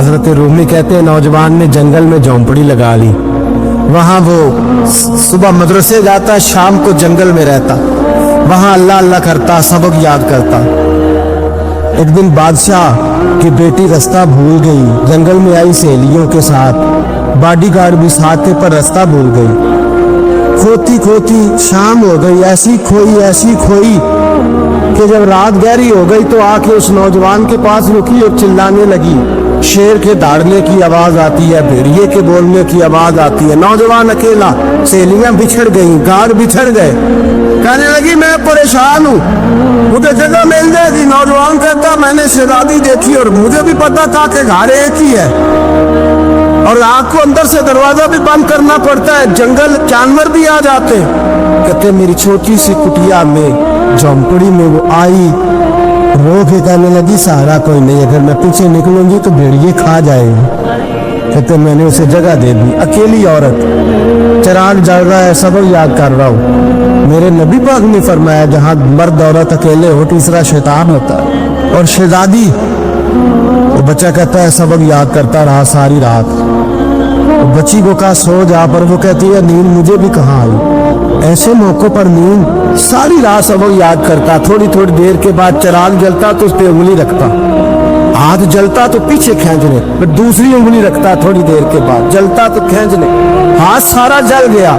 हजरत रूमी कहते हैं नौजवान ने जंगल में झोंपड़ी लगा ली। वहाँ वो सुबह मदरसे जाता, शाम को जंगल में रहता, वहाँ अल्लाह अल्लाह करता, सबक याद करता। एक दिन बादशाह की बेटी रास्ता भूल गई, जंगल में आई सहेलियों के साथ, बॉडीगार्ड भी साथ थे पर रास्ता भूल गई। खोती खोती शाम हो गई, ऐसी खोई कि जब रात गहरी हो गई तो आके उस नौजवान के पास रुकी और चिल्लाने लगी। शेर के दौड़ने की आवाज आती है, भेड़िए के बोलने की आवाज आती है। नौजवान अकेला, सहेलियां बिछड़ गई, गार बिछड़ गए। कहने लगी मैं परेशान हूँ, मुझे जगह मिल जाएगी। नौजवान कहता मैंने शहजादी देखी और मुझे भी पता था कि घर एक ही है और रात को अंदर से दरवाजा भी बंद करना पड़ता है, जंगल जानवर भी आ जाते। कहते मेरी छोटी सी कुटिया में झोंपड़ी में वो आई, रो के कहने लगी सहारा कोई नहीं, अगर मैं पीछे निकलूंगी तो भेड़िए खा जाएंगे। कहते मैंने उसे जगह दे दी। अकेली औरत, चिराग जल रहा है, सबक याद कर रहा हूँ। मेरे नबी पाक ने फरमाया जहाँ मर्द औरत अकेले हो तीसरा शैतान होता है। और शहजादी, वो बच्चा कहता है सबक याद करता रहा सारी रात। बच्ची को कहा सो जा, पर वो कहती है नींद मुझे भी कहाँ आई। ऐसे मौकों पर नींद सारी रात सबक याद करता। थोड़ी थोड़ी देर के बाद चिराग जलता तो उस पर उंगली रखता, हाथ जलता तो पीछे खींचने, फिर दूसरी उंगली रखता। थोड़ी देर के बाद जलता तो खींचने, हाथ सारा जल गया।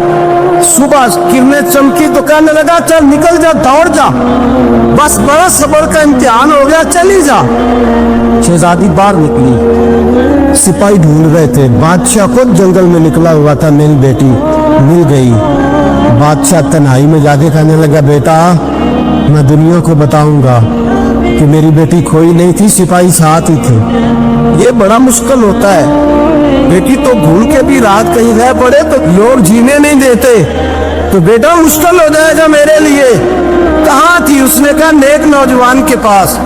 सुबह किरणें चमकी तो कहने लगा चल निकल जा, दौड़ जा, बस बड़ा सब्र का इम्तिहान हो गया, चली जा। शहजादी बाहर निकली, सिपाही ढूंढ रहे थे। बादशाह खुद जंगल में निकला हुआ था, मेरी बेटी मिल गई। बादशाह तन्हाई में जाके कहने लगा बेटा मैं दुनिया को बताऊंगा कि मेरी बेटी खोई नहीं थी, सिपाही साथ ही थे। ये बड़ा मुश्किल होता है, बेटी तो भूल के भी रात कहीं रह पड़े तो लोग जीने नहीं देते, तो बेटा मुश्किल हो जाएगा मेरे लिए। कहाँ थी? उसने कहा नेक नौजवान के पास।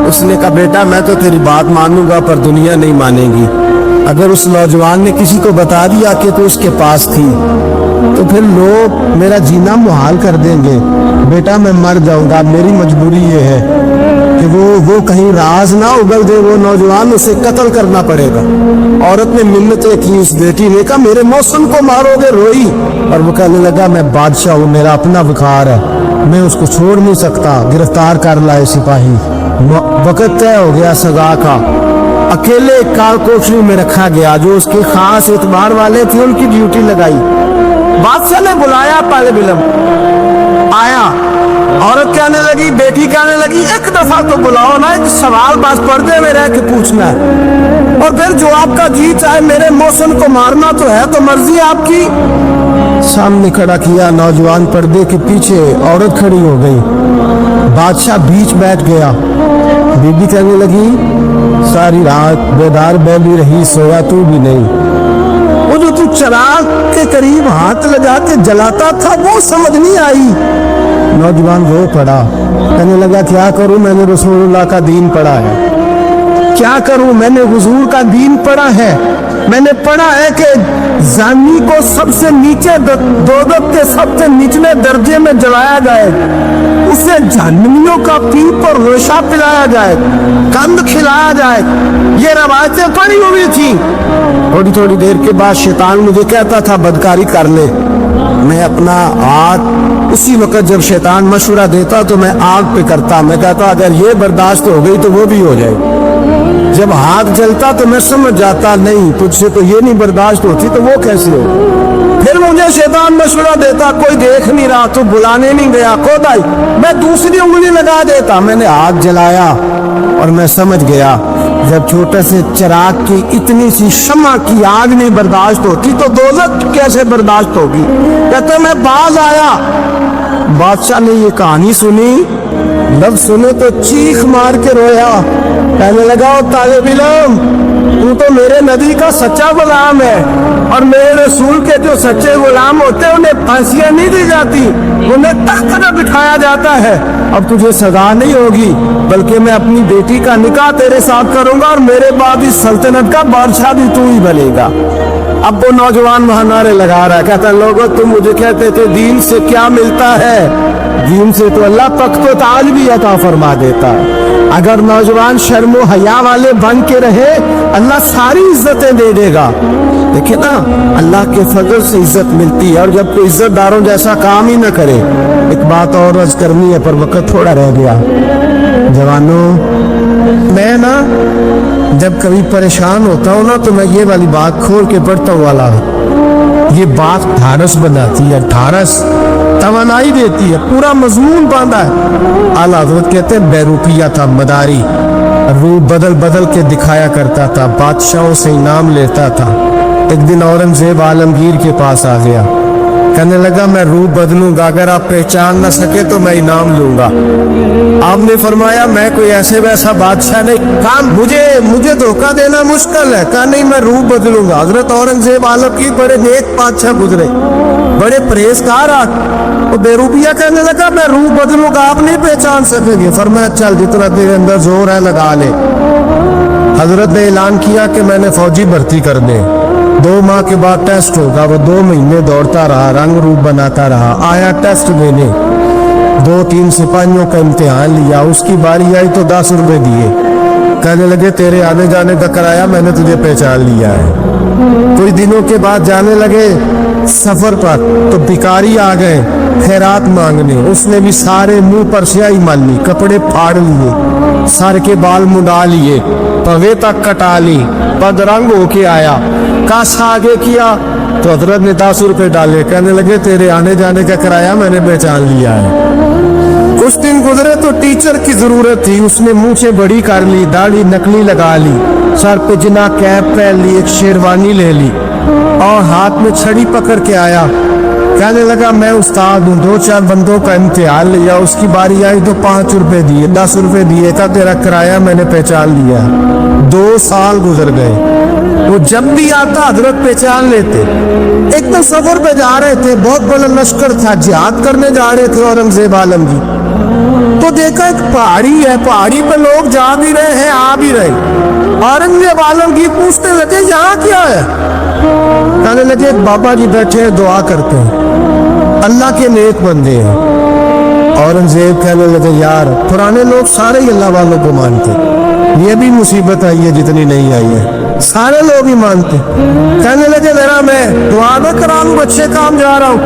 उसने कहा बेटा मैं तो तेरी बात मानूंगा पर दुनिया नहीं मानेगी। अगर उस नौजवान ने किसी को बता दिया कि तू उसके पास थी तो फिर लोग मेरा जीना मुहाल कर देंगे। बेटा मैं मर जाऊंगा, मेरी मजबूरी ये है कि वो कहीं राज ना उगल दे वो नौजवान, उसे कत्ल करना पड़ेगा। औरत ने मिन्नतें की, उस बेटी ने कहा मेरे मौसम को मारोगे, रोई। और वो कहने लगा मैं बादशाह हूँ, मेरा अपना विकार है, मैं उसको छोड़ नहीं सकता। गिरफ्तार कर लाए सिपाही। वक्त तय हो गया सजा का। अकेले काल कोठरी में रखा गया, जो उसके खास एतबार वाले थे उनकी ड्यूटी लगाई। बादशाह ने बुलाया, पहले बिलम आया। औरत कहने लगी, बेटी कहने लगी एक दफा तो बुलाओ ना, एक सवाल बस पर्दे में रह के पूछना है और फिर जो आपका जी चाहे। मेरे मौसम को मारना तो है, तो मर्जी आपकी। सामने खड़ा किया, नौजवान पर्दे के पीछे, औरत खड़ी हो गई। बादशाह बीच बैठ गया। बीबी कहने लगी सारी रात बेदार मैं भी रही, सोया तू भी नहीं। वो जो तू चिराग के करीब हाथ लगा के जलाता था वो समझ नहीं आई। नौजवान रो पड़ा, कहने लगा क्या करूं, मैंने रसूलुल्लाह का दीन पढ़ा है, क्या करूं, मैंने हुजूर का दीन पढ़ा है। मैंने पढ़ा है कि जानी को सबसे नीचे दोज़ख के सबसे निचले दर्जे में जलाया जाए, उसे जहन्नमियों का पीप और रेशा पिलाया जाए, कंद खिलाया जाए। ये रवायतें पड़ी हुई थी। थोड़ी थोड़ी देर के बाद शैतान मुझे कहता था बदकारी कर ले। मैं अपना हाथ उसी वक्त जब शैतान मशवरा देता तो मैं आग पे करता। मैं कहता अगर ये बर्दाश्त हो गई तो वो भी हो जाए। जब हाथ जलता तो मैं समझ जाता नहीं तुझसे तो ये नहीं बर्दाश्त होती, तो वो कैसे हो। फिर मुझे शैतान मशवरा देता कोई देख नहीं रहा, तो बुलाने नहीं गया, खुद आई, मैं दूसरी उंगली लगा देता। मैंने हाथ जलाया और मैं समझ गया जब छोटे से चिराग की इतनी सी शम्मा की आग नहीं बर्दाश्त होती तो दोज़ख कैसे बर्दाश्त होगी। कहते मैं बाज आया। बादशाह ने ये कहानी सुनी, लफ्ज़ सुने तो चीख मार के रोया। कहने लगा ओ तालिब इल्म, तू तो मेरे नबी का सच्चा गुलाम है और मेरे रसूल के जो सच्चे गुलाम होते हैं उन्हें फांसियां नहीं दी जाती, उन्हें तख्त पर बिठाया जाता है। अब तुझे सजा नहीं होगी बल्कि मैं अपनी बेटी का निकाह तेरे साथ करूंगा और मेरे बाद इस सल्तनत का बादशाह भी तू ही बनेगा। अब वो नौजवान वहां नारे लगा रहा है, कहता लोगों तुम मुझे कहते थे दीन से क्या मिलता है, दीन से तो अल्लाह तख्त व ताज भी अता फरमा देता है। अगर नौजवान शर्मो हया वाले बन के रहे, अल्लाह सारी इज्जतें दे देगा। देखिए ना, अल्लाह के फजल से इज्जत मिलती है, और जब कोई इज्जतदारों जैसा काम ही न करे। एक बात और अर्ज करनी है, पर वक्त थोड़ा रह गया। जवानों, मैं ना जब कभी परेशान होता हूँ ना, तो मैं ये वाली बात खोल के पढ़ता हूँ वाला, ये बात ढारस बनाती है, ढारस तवानाई देती है, पूरा मजमून बांधा है। आला हज़रत कहते हैं बेरूपिया था, मदारी, रूप बदल बदल के दिखाया करता था, बादशाहों से इनाम लेता था। एक दिन औरंगजेब आलमगीर के पास आ गया, कहने लगा मैं रूप बदलूंगा, अगर आप पहचान न सके तो मैं इनाम लूंगा। आपने फरमाया मैं कोई ऐसे वैसा बादशाह नहीं, कहा मुझे धोखा देना मुश्किल है। कहा नहीं, मैं रूप बदलूंगा। हजरत औरंगजेब आलमगीर बड़े नेक बादशाह गुजरे, बड़े परहेजगार। वो बेरूपिया कहने लगा मैं रूप बदलूंगा, आप नहीं पहचान सकेंगे। फरमाया चल, जितना तेरे अंदर जोर है लगा ले। हजरत ने ऐलान किया कि मैंने फौजी भर्ती करने, 2 माह के बाद टेस्ट होगा। वो 2 महीने दौड़ता रहा, रंग रूप बनाता रहा, आया टेस्ट देने, 2-3 सिपाहियों का इम्तिहान लिया। उसकी बारी आई तो 10 रुपए दिए, कहने लगे तेरे आने जाने का कराया, मैंने तुझे पहचान लिया है। कुछ दिनों के बाद जाने लगे सफर पर, तो भिखारी आ गए खैरात मांगने। उसने भी सारे मुंह पर स्याही मल ली, कपड़े फाड़ लिए, सर के बाल मुड़ा लिए, पवे तक कटा ली, बदरंग होके आया। काश आगे किया तो हजरत ने 10 रुपए डाले, कहने लगे तेरे आने जाने का कराया मैंने पहचान लिया है। कुछ दिन गुजरे तो टीचर की जरूरत थी, उसने मूछें बड़ी कर ली, दाढ़ी नकली लगा ली, सर पे जिना कैप पहन ली, एक शेरवानी ले ली और हाथ में छड़ी पकड़ के आया। कहने लगा मैं उस्ताद हूँ, 2-4 बंदों का इम्तिहान लिया, उसकी बारी आई तो 5 रुपए दिए, 10 रुपए दिए, का तेरा किराया मैंने पहचान लिया। 2 साल गुजर गए, वो जब भी आता हजरत पहचान लेते। एक तो सफर पे जा रहे थे, बहुत बड़ा लश्कर था, जिहाद करने जा रहे थे औरंगजेब आलमगीर। तो देखा एक पहाड़ी है, पहाड़ी पे लोग जा भी रहे हैं, आ भी रहे। औरंगजेब आलमगीर पूछते लगे यहाँ क्या है? कहने लगे बाबा जी बैठे हैं, दुआ करते हैं, अल्लाह के नेक बंदे हैं। औरंगजेब कहने लगे यार, पुराने लोग सारे ही अल्लाह वालों को मानते, ये भी मुसीबत आई है जितनी नहीं आई है, सारे लोग ही मानते। कहने लगे जरा मैं दुआ न कराऊं, अच्छे काम जा रहा हूँ।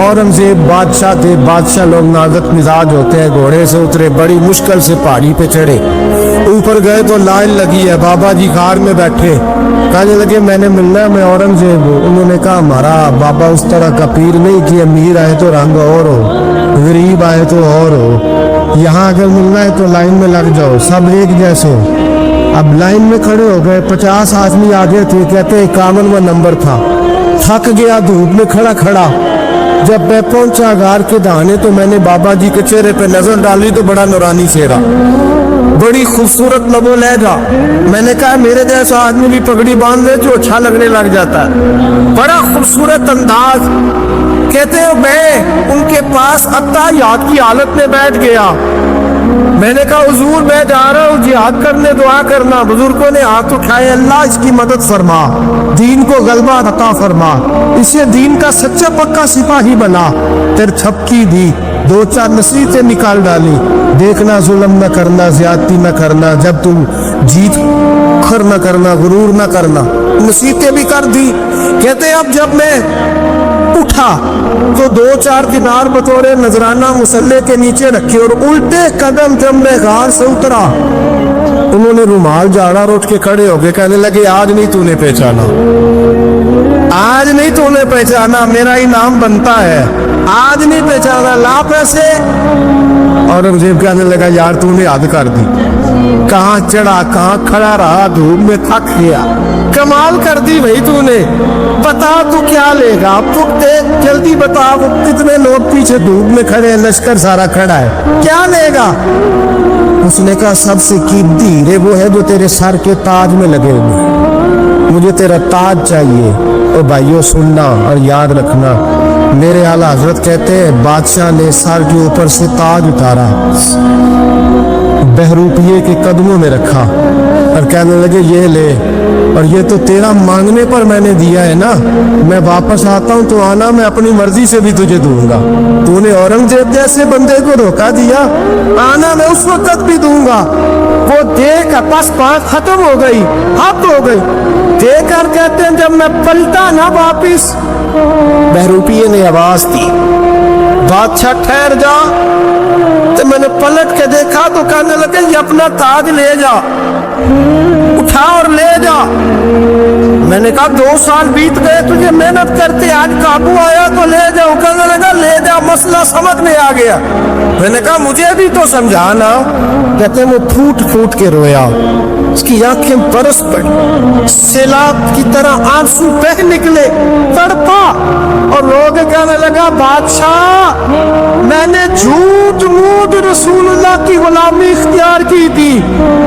औरंगजेब बादशाह थे, बादशाह लोग नाजुक मिजाज होते हैं। घोड़े से उतरे, बड़ी मुश्किल से पहाड़ी पे चढ़े, ऊपर गए तो लाइन लगी है, बाबा जी कार में बैठे। कहने लगे मैंने मिलना है, मैं औरंगजेब हूँ। उन्होंने कहा हमारा बाबा उस तरह का पीर नहीं कि अमीर आए तो रंग और हो, गरीब आए तो और हो, यहाँ अगर मिलना है तो लाइन में लग जाओ, सब एक जैसे हो। अब लाइन में खड़े हो गए, 50 आदमी आगे थे, कहते 51वां नंबर था। थक गया धूप में खड़ा खड़ा। जब मैं पहुंचा गार के दाने तो मैंने बाबा जी के चेहरे पे नजर डाली तो बड़ा नूरानी चेहरा, बड़ी खूबसूरत लबो लहजा। मैंने कहा मेरे जैसा आदमी भी पगड़ी बांध ले जो अच्छा लगने लग जाता है, बड़ा खूबसूरत अंदाज। कहते हो मैं उनके पास अत्ताहियात की हालत में बैठ गया। मैंने कहा हुजूर मैं जा रहा हूँ जिहाद करने, दुआ करना। बुजुर्गों ने हाथ उठाए, अल्लाह इसकी मदद फरमा, दीन को गलबा अता फरमा, इसे दीन का सच्चा पक्का सिपाही बना। तेरे थपकी दी, 2-4 नसीहतें निकाल डाली, देखना जुल्म न करना, ज्यादती न करना, जब तुम जीत खर न करना, गुरूर न करना, नसीहतें भी कर दी। कहते अब जब मैं उठा तो 2-4 दिनार बतौरे नजराना मुसल्ले के नीचे रखे और उल्टे कदम जब मैं गार से उतरा, उन्होंने रुमाल झाड़ा और उठ के खड़े हो गए। कहने लगे आज नहीं तूने पहचाना, आज नहीं तूने पहचाना, मेरा इनाम बनता है, आज नहीं पहचाना, ला पैसे। औरंगजेब कहने लगा यार तूने हद कर दी, कहाँ चढ़ा कहाँ खड़ा रहा, धूप में थक गया, कमाल कर दी भाई तूने। बता तू क्या लेगा, अब तू जल्दी बता, वो कितने लोग पीछे धूप में खड़े हैं, लश्कर सारा खड़ा है, क्या लेगा? उसने कहा सबसे कीमती हीरे वो है जो तेरे सर के ताज में लगे हुए, मुझे तेरा ताज चाहिए। और भाइयों सुनना और याद रखना, मेरे आला हजरत कहते हैं बादशाह ने सर के ऊपर से ताज उतारा, बहरूपिये के कदमों में रखा और कहने लगे ये ले, और ये तो तेरा मांगने पर मैंने दिया है ना, मैं वापस आता हूँ तो आना, मैं अपनी मर्जी से भी तुझे दूंगा। तूने औरंगजेब जैसे बंदे को धोखा दिया, आना मैं उस वक्त भी दूंगा। वो देख बस बात खत्म हो गई, हद हो गई। देखकर कहते हैं जब मैं पलटा ना वापिस, बहरूपिये ने आवाज दी, बादशाह ठहर जा। तो मैंने पलट के देखा तो कहने लगे ये अपना ताज ले जा, उठा और ले जा। मैंने कहा 2 साल बीत गए तुझे मेहनत करते, आज काबू आया तो ले जाओ। कहने लगा ले जा, मसला समझ में आ गया। मैंने कहा मुझे भी तो समझाना। कहते वो फूट फूट के रोया, उसकी आंखें बरस पड़ी, सैलाब की तरह आंसू बह निकले, तड़पा और रो के कहने लगा बादशाह मैंने झूठ मूठ रसूलुल्लाह की गुलामी इख्तियार की थी,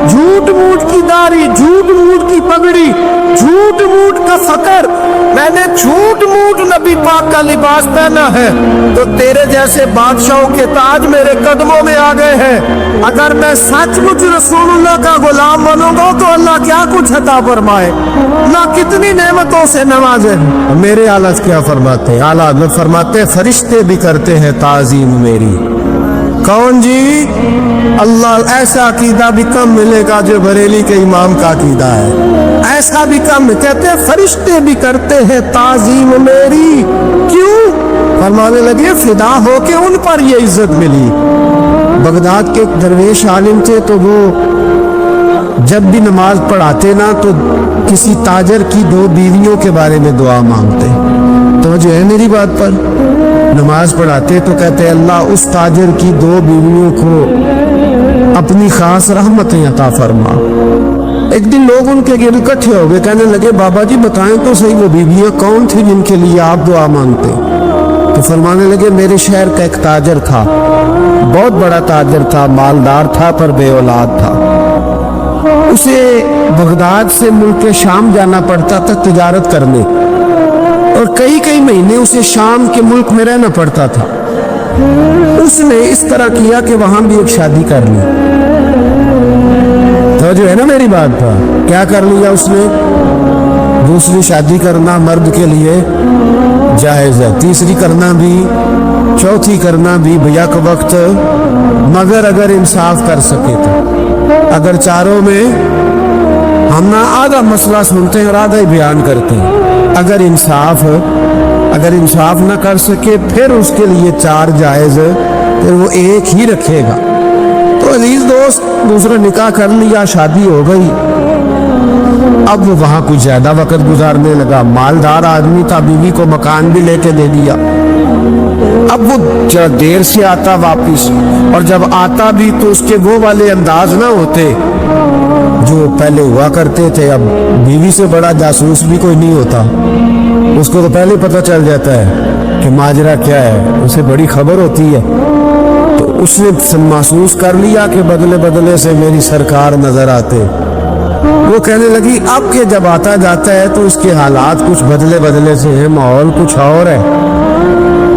झूठ मूठ की दाढ़ी, झूठ मूठ की पगड़ी, झूठ मूठ का फकर, मैंने झूठ मूठ नबी पाक का लिबास पहना है, तो तेरे जैसे बादशाहों के ताज मेरे कदमों में आ गए हैं। अगर मैं सचमुच रसूलुल्लाह का गुलाम बनूंगा तो अल्लाह क्या कुछ अता फरमाए, ना कितनी नेमतों से नवाजे। मेरे आला क्या फरमाते हैं, आला फरमाते फरिश्ते भी करते हैं ताजीम मेरी। कौन जी? अल्लाह। ऐसा अकीदा भी कम मिलेगा जो बरेली के इमाम का अकीदा है, ऐसा भी कम। कहते हैं फरिश्ते भी करते हैं ताजीम मेरी। क्यों? फरमाने लगे फिदा हो के उन पर ये इज्जत मिली। बगदाद के एक दरवेश आलिम थे, तो वो जब भी नमाज पढ़ाते ना तो किसी ताजर की 2 बीवियों के बारे में दुआ मांगते। तो जो है मेरी बात पर, नमाज पढ़ाते तो कहते अल्लाह उस ताजर की 2 बीवियों को अपनी खास रहमतें अता फरमा। एक दिन लोग उनके गिर इकट्ठे हो गए, कहने लगे बाबा जी बताएं तो सही वो बीवियां कौन थी जिनके लिए आप दुआ मांगते। तो फरमाने लगे मेरे शहर का एक ताजर था, बहुत बड़ा ताजर था, मालदार था पर बे औलाद था। उसे बगदाद से मुल्क शाम जाना पड़ता था तिजारत करने, और कई कई महीने उसे शाम के मुल्क में रहना पड़ता था। उसने इस तरह किया कि वहां भी एक शादी कर ली। तो जो है ना मेरी बात पर, क्या कर लिया उसने? दूसरी शादी करना मर्द के लिए जायज है, तीसरी करना भी, चौथी करना भी भैया के वक्त, मगर अगर इंसाफ कर सके तो। अगर चारों में हम ना आधा मसला सुनते हैं और आधा ही बयान करते हैं, अगर इंसाफ ना कर सके फिर उसके लिए 4 जायज, फिर वो एक ही रखेगा। तो अजीज दोस्त, दूसरा निकाह कर लिया, शादी हो गई। अब वो वहां कुछ ज्यादा वक्त गुजारने लगा, मालदार आदमी था, बीवी को मकान भी लेके दे दिया। अब वो देर से आता वापिस, और जब आता भी तो उसके वो वाले अंदाज ना होते जो पहले हुआ करते थे। अब बीवी से बड़ा जासूस भी कोई नहीं होता, उसको तो पहले पता चल जाता है कि माजरा क्या है, उसे बड़ी खबर होती है। तो उसने महसूस कर लिया कि बदले बदले से मेरी सरकार नजर आते। वो कहने लगी अब के जब आता जाता है तो इसके हालात कुछ बदले बदले से है, माहौल कुछ और है।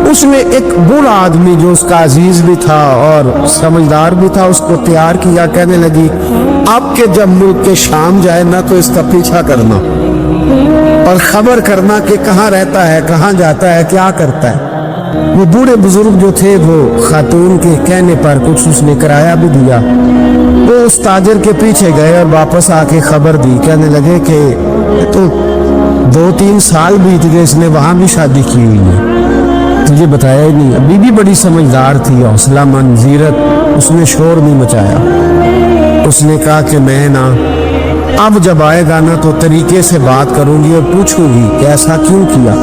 उसने एक बूढ़ा आदमी जो उसका अजीज भी था और समझदार भी था उसको तैयार किया। कहने लगी अब के जब मुल्क के शाम जाए ना तो इसका पीछा करना और खबर करना कि कहाँ रहता है, कहाँ जाता है, क्या करता है। वो बूढ़े बुजुर्ग जो थे वो खातून के कहने पर कुछ उसने किराया भी दिया। वो उस ताजर के पीछे गए और वापस आके खबर दी। कहने लगे कि तो 2-3 साल बीत गए, इसने वहां भी शादी की हुई है, तुझे बताया ही नहीं। अभी भी बड़ी समझदार थी, हौसला मंद, जीरत, उसने शोर नहीं मचाया। उसने कहा कि मैं ना अब जब आएगा ना तो तरीके से बात करूंगी और पूछूंगी कि ऐसा क्यों किया।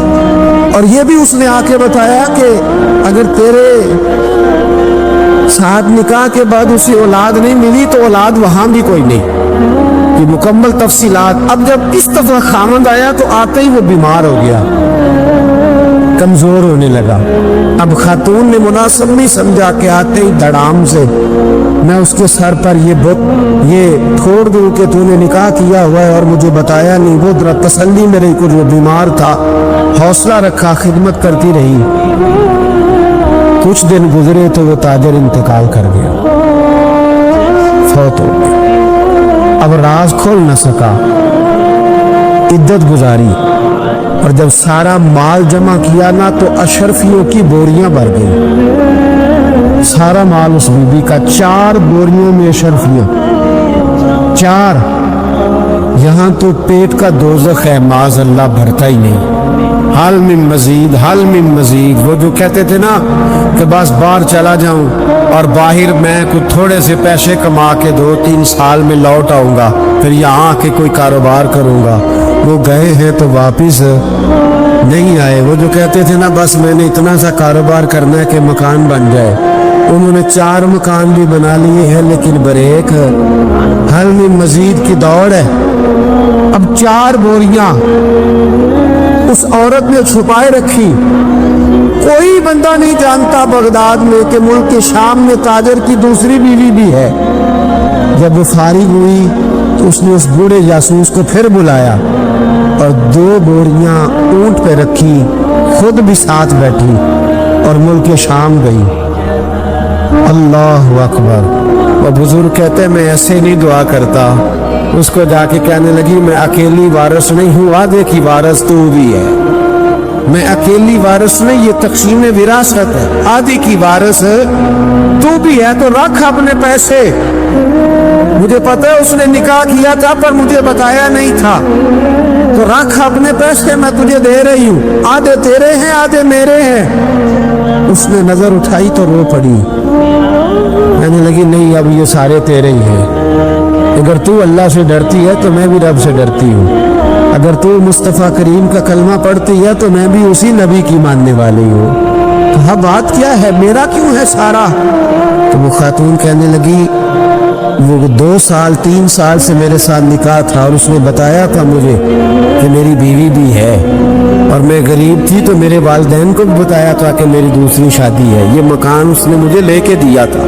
और ये भी उसने आके बताया कि अगर तेरे साथ निकाह के बाद उसे औलाद नहीं मिली तो औलाद वहां भी कोई नहीं, कि मुकम्मल तफसीलात। अब जब इस दफा खामद आया तो आते ही वो बीमार हो गया, कमजोर होने लगा। अब खातून ने मुनासिब नहीं समझा कि आते ही धड़ाम से मैं उसके सर पर ये छोड़ दूं कि तूने निकाह किया हुआ है और मुझे बताया नहीं। वो जरा तसल्ली में रही, कुछ वो बीमार था, हौसला रखा, खिदमत करती रही। कुछ दिन गुजरे तो वो ताजर इंतकाल कर गया। फौत हो गए। अब राज खोल न सका, इद्दत गुजारी, और जब सारा माल जमा किया ना तो अशरफियों की बोरियां भर गई। सारा माल उस बीबी का, 4 बोरियों में अशरफियां, 4। यहाँ तो पेट का दोज़ख है, माज़ अल्लाह भरता ही नहीं। हाल में मजीद, हाल में मजीद। वो जो कहते थे ना कि बस बाहर चला जाऊं और बाहर मैं कुछ थोड़े से पैसे कमा के 2-3 साल में लौट आऊंगा, फिर यहाँ आके कोई कारोबार करूंगा, वो गए हैं तो वापिस नहीं आए। वो जो कहते थे ना बस मैंने इतना सा कारोबार करना है कि मकान बन जाए, उन्होंने 4 मकान भी बना लिए हैं, लेकिन ब्रेक हल में मजीद की दौड़ है। अब 4 बोरियां उस औरत ने छुपाए रखी। कोई बंदा नहीं जानता बगदाद में कि मुल्क के शाम में ताजर की दूसरी बीवी भी है। जब वो फारिग हुई तो उसने उस बूढ़े जासूस को फिर बुलाया और 2 बोरियां ऊंट पे रखी, खुद भी साथ बैठी और मुल्क के शाम गई। अल्लाह अकबर। वो बुजुर्ग कहते मैं ऐसे नहीं दुआ करता। उसको जाके कहने लगी मैं अकेली वारिस नहीं हूँ, आधे की वारिस तू भी है। मैं अकेली वारिस नहीं, ये तक़सीम विरासत है। आधी की वारिस तू भी है, तो रख अपने पैसे। मुझे पता है उसने निकाह किया था पर मुझे बताया नहीं था, तो रख अपने पैसे, मैं तुझे दे रही हूँ। आधे तेरे हैं, आधे मेरे हैं। उसने नजर उठाई तो रो पड़ी। कहने लगी नहीं, अब ये सारे तेरे ही हैं। अगर तू अल्लाह से डरती है तो मैं भी रब से डरती हूँ। अगर तू मुस्तफ़ा करीम का कलमा पढ़ती है तो मैं भी उसी नबी की मानने वाली हूँ। तो हाँ बात क्या है, मेरा क्यों है सारा? तो वो खातून कहने लगी वो 2 साल 3 साल से मेरे साथ निकाह था और उसने बताया था मुझे कि मेरी बीवी भी है, और मैं गरीब थी तो मेरे वालिदैन को भी बताया था कि मेरी दूसरी शादी है। ये मकान उसने मुझे लेके दिया था,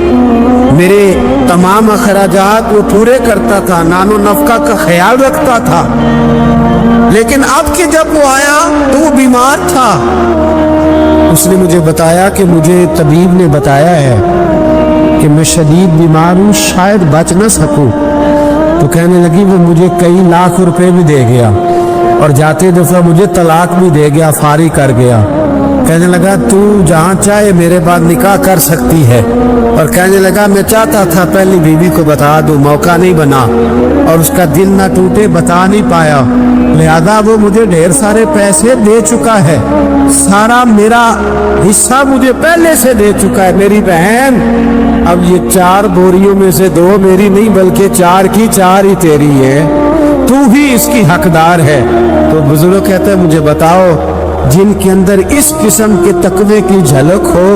मेरे तमाम अखराजात वो पूरे करता था, नानो नफका का ख्याल रखता था। लेकिन अब के जब वो आया तो वो बीमार था। उसने मुझे बताया कि मुझे तबीब ने बताया है कि मैं शदीद बीमार हूँ, शायद बच न सकूं। तो कहने लगी वो मुझे कई लाख रुपए भी दे गया और जाते दफा मुझे तलाक भी दे गया, फारी कर गया। कहने लगा तू जहाँ चाहे मेरे बाद निकाह कर सकती है। और कहने लगा मैं चाहता था पहली बीवी को बता दूं, मौका नहीं बना और उसका दिल ना टूटे, बता नहीं पाया। लिहाजा वो मुझे ढेर सारे पैसे दे चुका है, सारा मेरा हिस्सा मुझे पहले से दे चुका है। मेरी बहन अब ये 4 बोरियों में से 2 मेरी नहीं बल्कि 4 की 4 ही तेरी है, तू ही इसकी हकदार है। तो बुजुर्ग कहते हैं मुझे बताओ जिनके अंदर इस किस्म के तकवे की झलक हो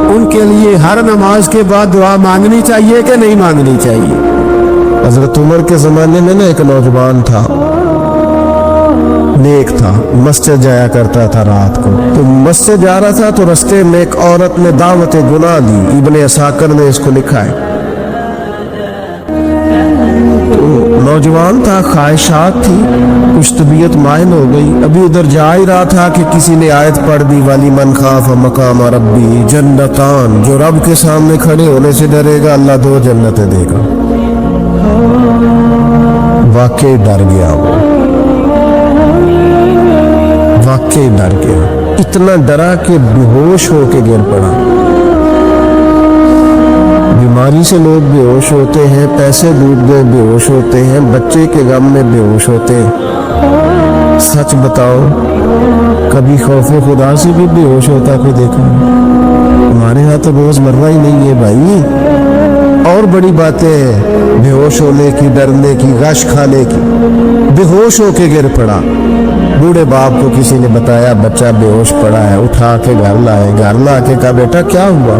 उनके लिए हर नमाज के बाद दुआ मांगनी चाहिए कि नहीं मांगनी चाहिए? हजरत उमर के ज़माने में ना एक नौजवान था, नेक था, मस्जिद जाया करता था रात को। तो मस्जिद जा रहा था तो रास्ते में एक औरत ने दावत गुनाह दी। इब्ने असाकर ने इसको लिखा है। नौजवान था, ख्वाहिशात थी, कुछ तबीयत मायन हो गई। अभी उधर जा ही रहा था कि किसी ने आयत पढ़ दी, वाली मन खाफ मकाम रब्बी जन्नतान, जो रब के सामने खड़े होने से डरेगा अल्लाह 2 जन्नतें देगा। वाकई डर गया वो, वाकई डर गया, इतना डरा कि बेहोश होके गिर पड़ा। बीमारी से लोग बेहोश होते हैं, पैसे डूब गए बेहोश होते हैं, बच्चे के गम में बेहोश होते हैं। सच बताओ कभी खौफे खुदा से भी बेहोश होता कोई देखा? हमारे यहाँ तो रोजमर्रा ही नहीं है भाई। और बड़ी बातें हैं बेहोश होने की, डरने की, गश खाने की। बेहोश होके गिर पड़ा। बूढ़े बाप को किसी ने बताया बच्चा बेहोश पड़ा है, उठा के घर लाए। घर ला के कहा बेटा क्या हुआ?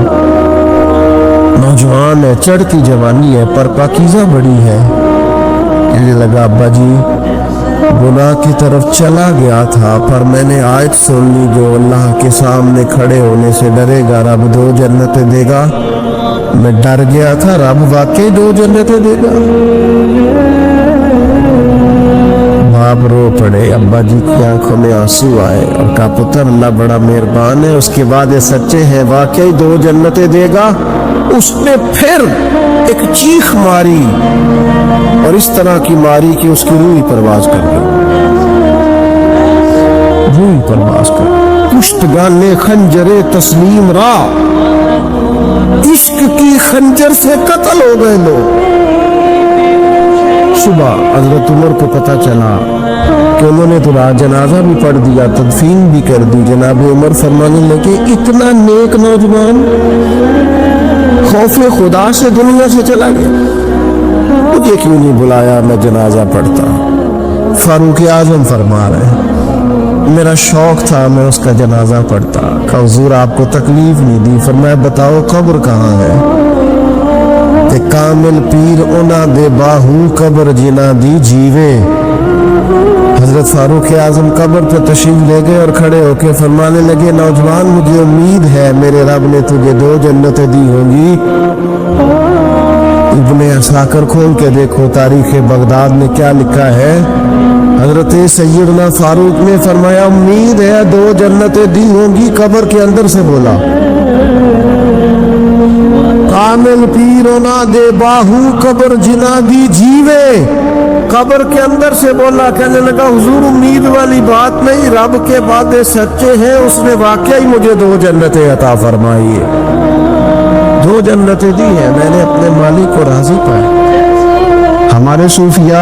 नौजवान है, चढ़ती जवानी है, पर पाकीज़ा बड़ी है। कहने लगा अब्बा जी गुनाह की तरफ चला गया था, पर मैंने आयत सुन ली जो अल्लाह के सामने खड़े होने से डरेगा रब 2 जन्नतें देगा। मैं डर गया था, रब वाकई 2 जन्नतें देगा। बाप रो पड़े, अब्बा जी की आंखों में आंसू आए और कहा पुत्र अल्लाह बड़ा मेहरबान है, उसके बाद ये सच्चे हैं वाकई 2 जन्नतें देगा। उसने फिर एक चीख मारी और इस तरह की मारी कि उसकी रूह ही परवाज कर गई, रूह ही परवाज कर गई। पुश्तगाने खंजरे तस्लीम रा, इश्क की खंजर से कत्ल हो गए लोग। सुबह हजरत उमर को पता चला कि उन्होंने तो रात जनाजा भी पढ़ दिया, तदफीन भी कर दी। जनाब उमर फरमाने लगे इतना नेक नौजवान खौफे खुदा से दुनिया से चला गया, मुझे क्यों नहीं बुलाया, मैं जनाजा पढ़ता। फारूक आजम फरमा रहे मेरा शौक था, मैं उसका जनाजा पढ़ता। कहा हुजूर आपको तकलीफ नहीं दी, फरमाया बताओ कब्र कहाँ है। ते कामिल पीर ओना दे बाहू कब्र जिना दी जीवे। हजरत फारूक आजम कब्र पे तशरीफ ले गए और खड़े होके फरमाने लगे नौजवान मुझे उम्मीद है मेरे रब ने तुझे 2 जन्नतें दी होंगी। इब्ने असाकर खोल के देखो तारीख बगदाद में क्या लिखा है। हजरत सैयदना फारूक ने फरमाया उम्मीद है 2 जन्नतें दी होंगी। कब्र के अंदर से बोला कामिल पीरोना दे बाहू कब्र जिना दी जीवे। कब्र के अंदर से बोला, कहने लगा हुजूर उम्मीद वाली बात नहीं, रब के वादे सच्चे हैं, उसने वाकई मुझे 2 जन्नतें अता फरमाई है, 2 जन्नतें दी है, मैंने अपने मालिक को राजी पाया। हमारे सूफिया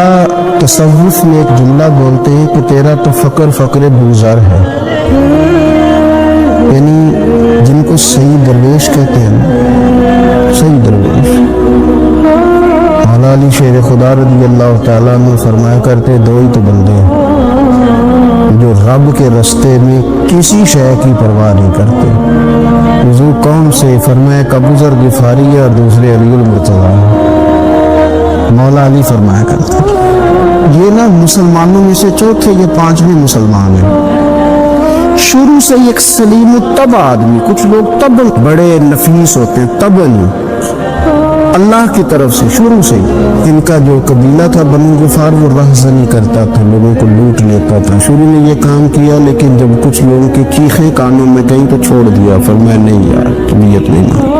तसव्वुफ में एक जुमला बोलते हैं कि तेरा तो फक्र फक्र बूज़र है, यानी जिनको सही दरवेश कहते हैं, सही दरवेश। मौला अली शेर खुदा रज़ी अल्लाह ताला ने फरमाया करते 2 ही तो बंदे हैं जो रब के रास्ते में किसी शय की परवाह नहीं करते। हुजूर कौन से? फरमाया अबू ज़र गिफ़ारी है और दूसरे अलीउल मुर्तज़ा। मौला अली फरमाया करते ये ना मुसलमानों में से चौथे या 5वें मुसलमान हैं। शुरू से एक सलीम तब आदमी, कुछ लोग तब बड़े नफीस होते हैं, तब नहीं, अल्लाह की तरफ से शुरू से ही। इनका जो कबीला था बनु गिफ़ार वो रहज़नी करता था, लोगों को लूट लेता था। शुरू में ये काम किया लेकिन जब कुछ लोगों की चीखें कानों में गई तो छोड़ दिया, फरमाया नहीं यार तबीयत नहीं मानती।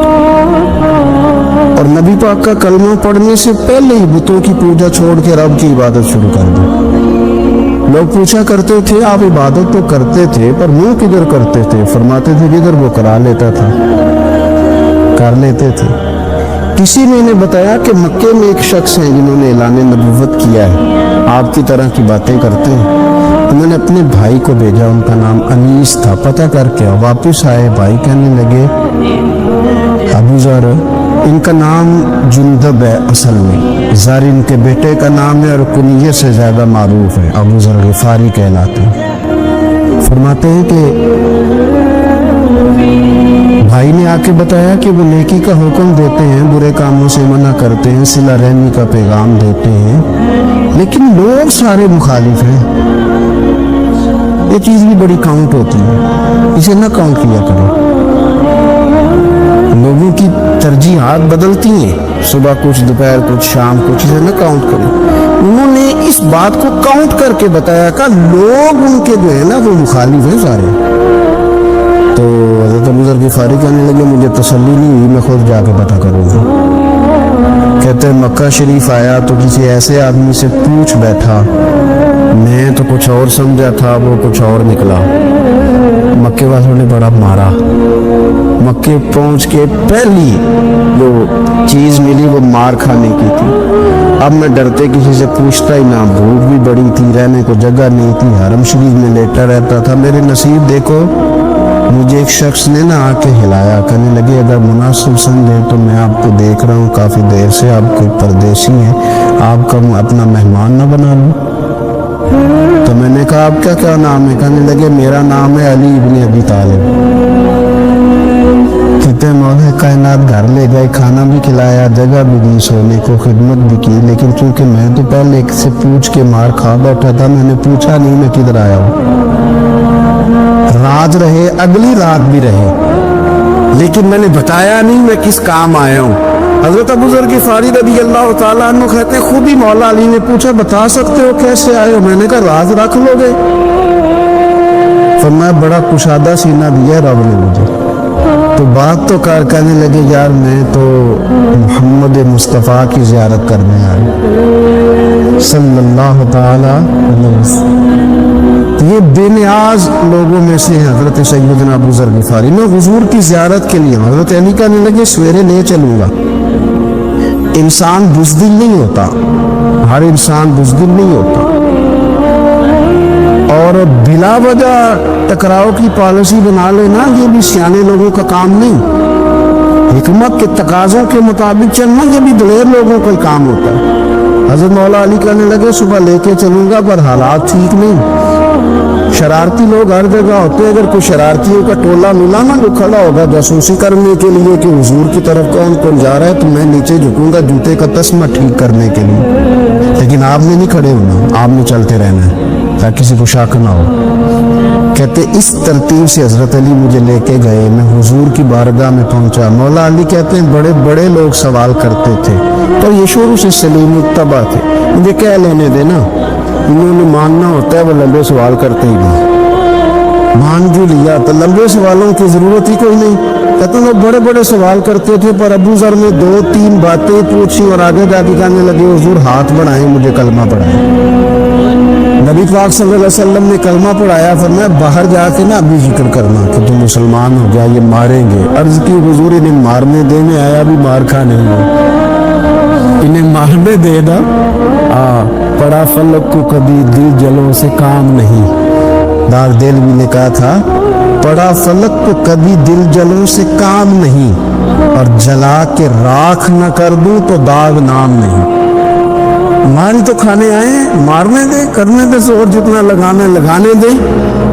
और नबी पाक का कलमा पढ़ने से पहले ही बुतों की पूजा छोड़ के रब की इबादत शुरू कर दी। लोग पूछा करते थे आप इबादत तो करते थे पर मुंह किधर करते थे? फरमाते थे जिधर वो करा लेता था, कर लेते थे। किसी ने इन्हें बताया कि मक्के में एक शख्स है जिन्होंने ऐलान नबुव्वत किया है, आपकी तरह की बातें करते हैं। उन्होंने अपने भाई को भेजा, उनका नाम अनीस था, पता करके वापस आए। भाई कहने लगे अबू ज़र, इनका नाम जुंदब है, असल में ज़र इनके बेटे का नाम है और कुनियत से ज़्यादा मारूफ है, अबू ज़र गिफ़ारी कहलाते हैं। फरमाते हैं कि भाई ने आके बताया कि वो नेकी का हुक्म देते हैं, बुरे कामों से मना करते हैं, सिला रहमी का पैगाम देते हैं, लेकिन लोग सारे मुखालिफ हैं। ये चीज़ भी बड़ी काउंट होती है, इसे ना काउंट किया करो। लोगों की तरजीहात बदलती हैं, सुबह कुछ, दोपहर कुछ, शाम कुछ, इसे ना काउंट करो। उन्होंने इस बात को काउंट करके बताया कि लोग उनके जो है ना वो मुखालिफ हैं सारे। तो हज़रत अबू ज़र गिफ़ारी कहने लगे मुझे तसल्ली नहीं हुई, मैं खुद जाके पता करूँगा। कहते मक्का शरीफ आया तो किसी ऐसे आदमी से पूछ बैठा, मैं तो कुछ और समझा था, वो कुछ और निकला। मक्के वालों ने बड़ा मारा। मक्के पहुँच के पहली जो चीज़ मिली वो मार खाने की थी। अब मैं डरते किसी से पूछता ही ना, भूख भी बड़ी थी, रहने को जगह नहीं थी, हरम शरीफ में लेटा रहता था। मेरे नसीब देखो, मुझे एक शख्स ने ना आके हिलाया, कहने लगे अगर मुनासिब समझे तो मैं आपको देख रहा हूँ काफ़ी देर से, आप कोई परदेसी हैं, आपका अपना मेहमान ना बना लूँ। तो मैंने कहा आपका क्या नाम है? कहने लगे मेरा नाम है अली इब्ने अबी तालिब। कहते मौला कायनात घर ले गए, खाना भी खिलाया, जगह भी दी सोने को, खिदमत भी की, लेकिन चूंकि मैं तो पहले एक से पूछ के मार खा बैठा था, मैंने पूछा नहीं मैं किधर आया हूँ। रात रहे, अगली रात भी रहे, लेकिन मैंने बताया नहीं मैं किस काम आया हूँ। حضرت ابو ذر غفاری رضی اللہ تعالیٰ عنہ کہتے ہیں خود ہی مولا علی نے پوچھا بتا سکتے ہو کیسے آئے ہو؟ میں نے کہا راز رکھ لو گے؟ فرمایا بڑا کشادہ سینہ دیا رب نے مجھے. تو بات تو کہنے لگے یار میں تو محمد مصطفیٰ کی زیارت کرنے آئے صلی اللہ تعالی علیہ وسلم. یہ بے نیاز لوگوں میں سے ہیں حضرت سیدنا ابو ذر غفاری. میں حضور کی زیارت کے لیے حضرت علی کہنے لگے سویرے لے چلوں گا. انسان بزدل نہیں ہوتا, ہر انسان بزدل نہیں ہوتا, اور بلا وجہ ٹکراؤ کی پالیسی بنا لینا یہ بھی سیانے لوگوں کا کام نہیں. حکمت کے تقاضوں کے مطابق چلنا یہ بھی دلیر لوگوں کا کام ہوتا ہے. حضرت مولا علی کہنے لگے صبح لے کے چلوں گا پر حالات ٹھیک نہیں. شرارتی لوگ ہر جگہ ہوتے ہیں. اگر کوئی شرارتیوں کا ٹولہ ملا نا جو کھڑا ہوگا جاسوسی کرنے کے لیے کہ حضور کی طرف کون کون جا رہا ہے تو میں نیچے جھکوں گا جوتے کا تسمہ ٹھیک کرنے کے لیے. لیکن آپ نے نہیں کھڑے ہونا, آپ نے چلتے رہنا ہے تاکہ کسی کو شک نہ ہو. کہتے اس ترتیب سے حضرت علی مجھے لے کے گئے. میں حضور کی بارگاہ میں پہنچا. مولا علی کہتے ہیں بڑے بڑے لوگ سوال کرتے تھے تو یہ شروع سے سلیم اتبع تھے. مجھے کہہ لینے دینا, انہوں نے ماننا ہوتا ہے وہ لمبے سوال کرتے ہی نہیں. مان جو لیا تو لمبے سوالوں کی ضرورت ہی کوئی نہیں. کہتے ہیں وہ بڑے بڑے سوال کرتے تھے پر ابو ذر نے 2-3 باتیں پوچھی اور آگے جا کے کہنے لگے حضور ہاتھ بڑھائیں مجھے کلمہ پڑھائیں. نبی پاک صلی اللہ علیہ وسلم نے کلمہ پڑھایا. فرمایا باہر جا کے نا ابھی ذکر کرنا کہ تم مسلمان ہو گیا, یہ ماریں گے. عرض کی حضور انہیں مارنے دے, میں آیا بھی مار کھانے ہوں, انہیں مارنے دے نا. پڑا فلک کو کبھی دل جلوں سے کام نہیں. دار دلوی نے کہا تھا پڑا فلک کو کبھی دل جلوں سے کام نہیں, اور جلا کے راکھ نہ کر دوں تو داغ نام نہیں. ماری تو کھانے آئے, مارنے دے, کرنے دے زور جتنا لگانا لگانے دے.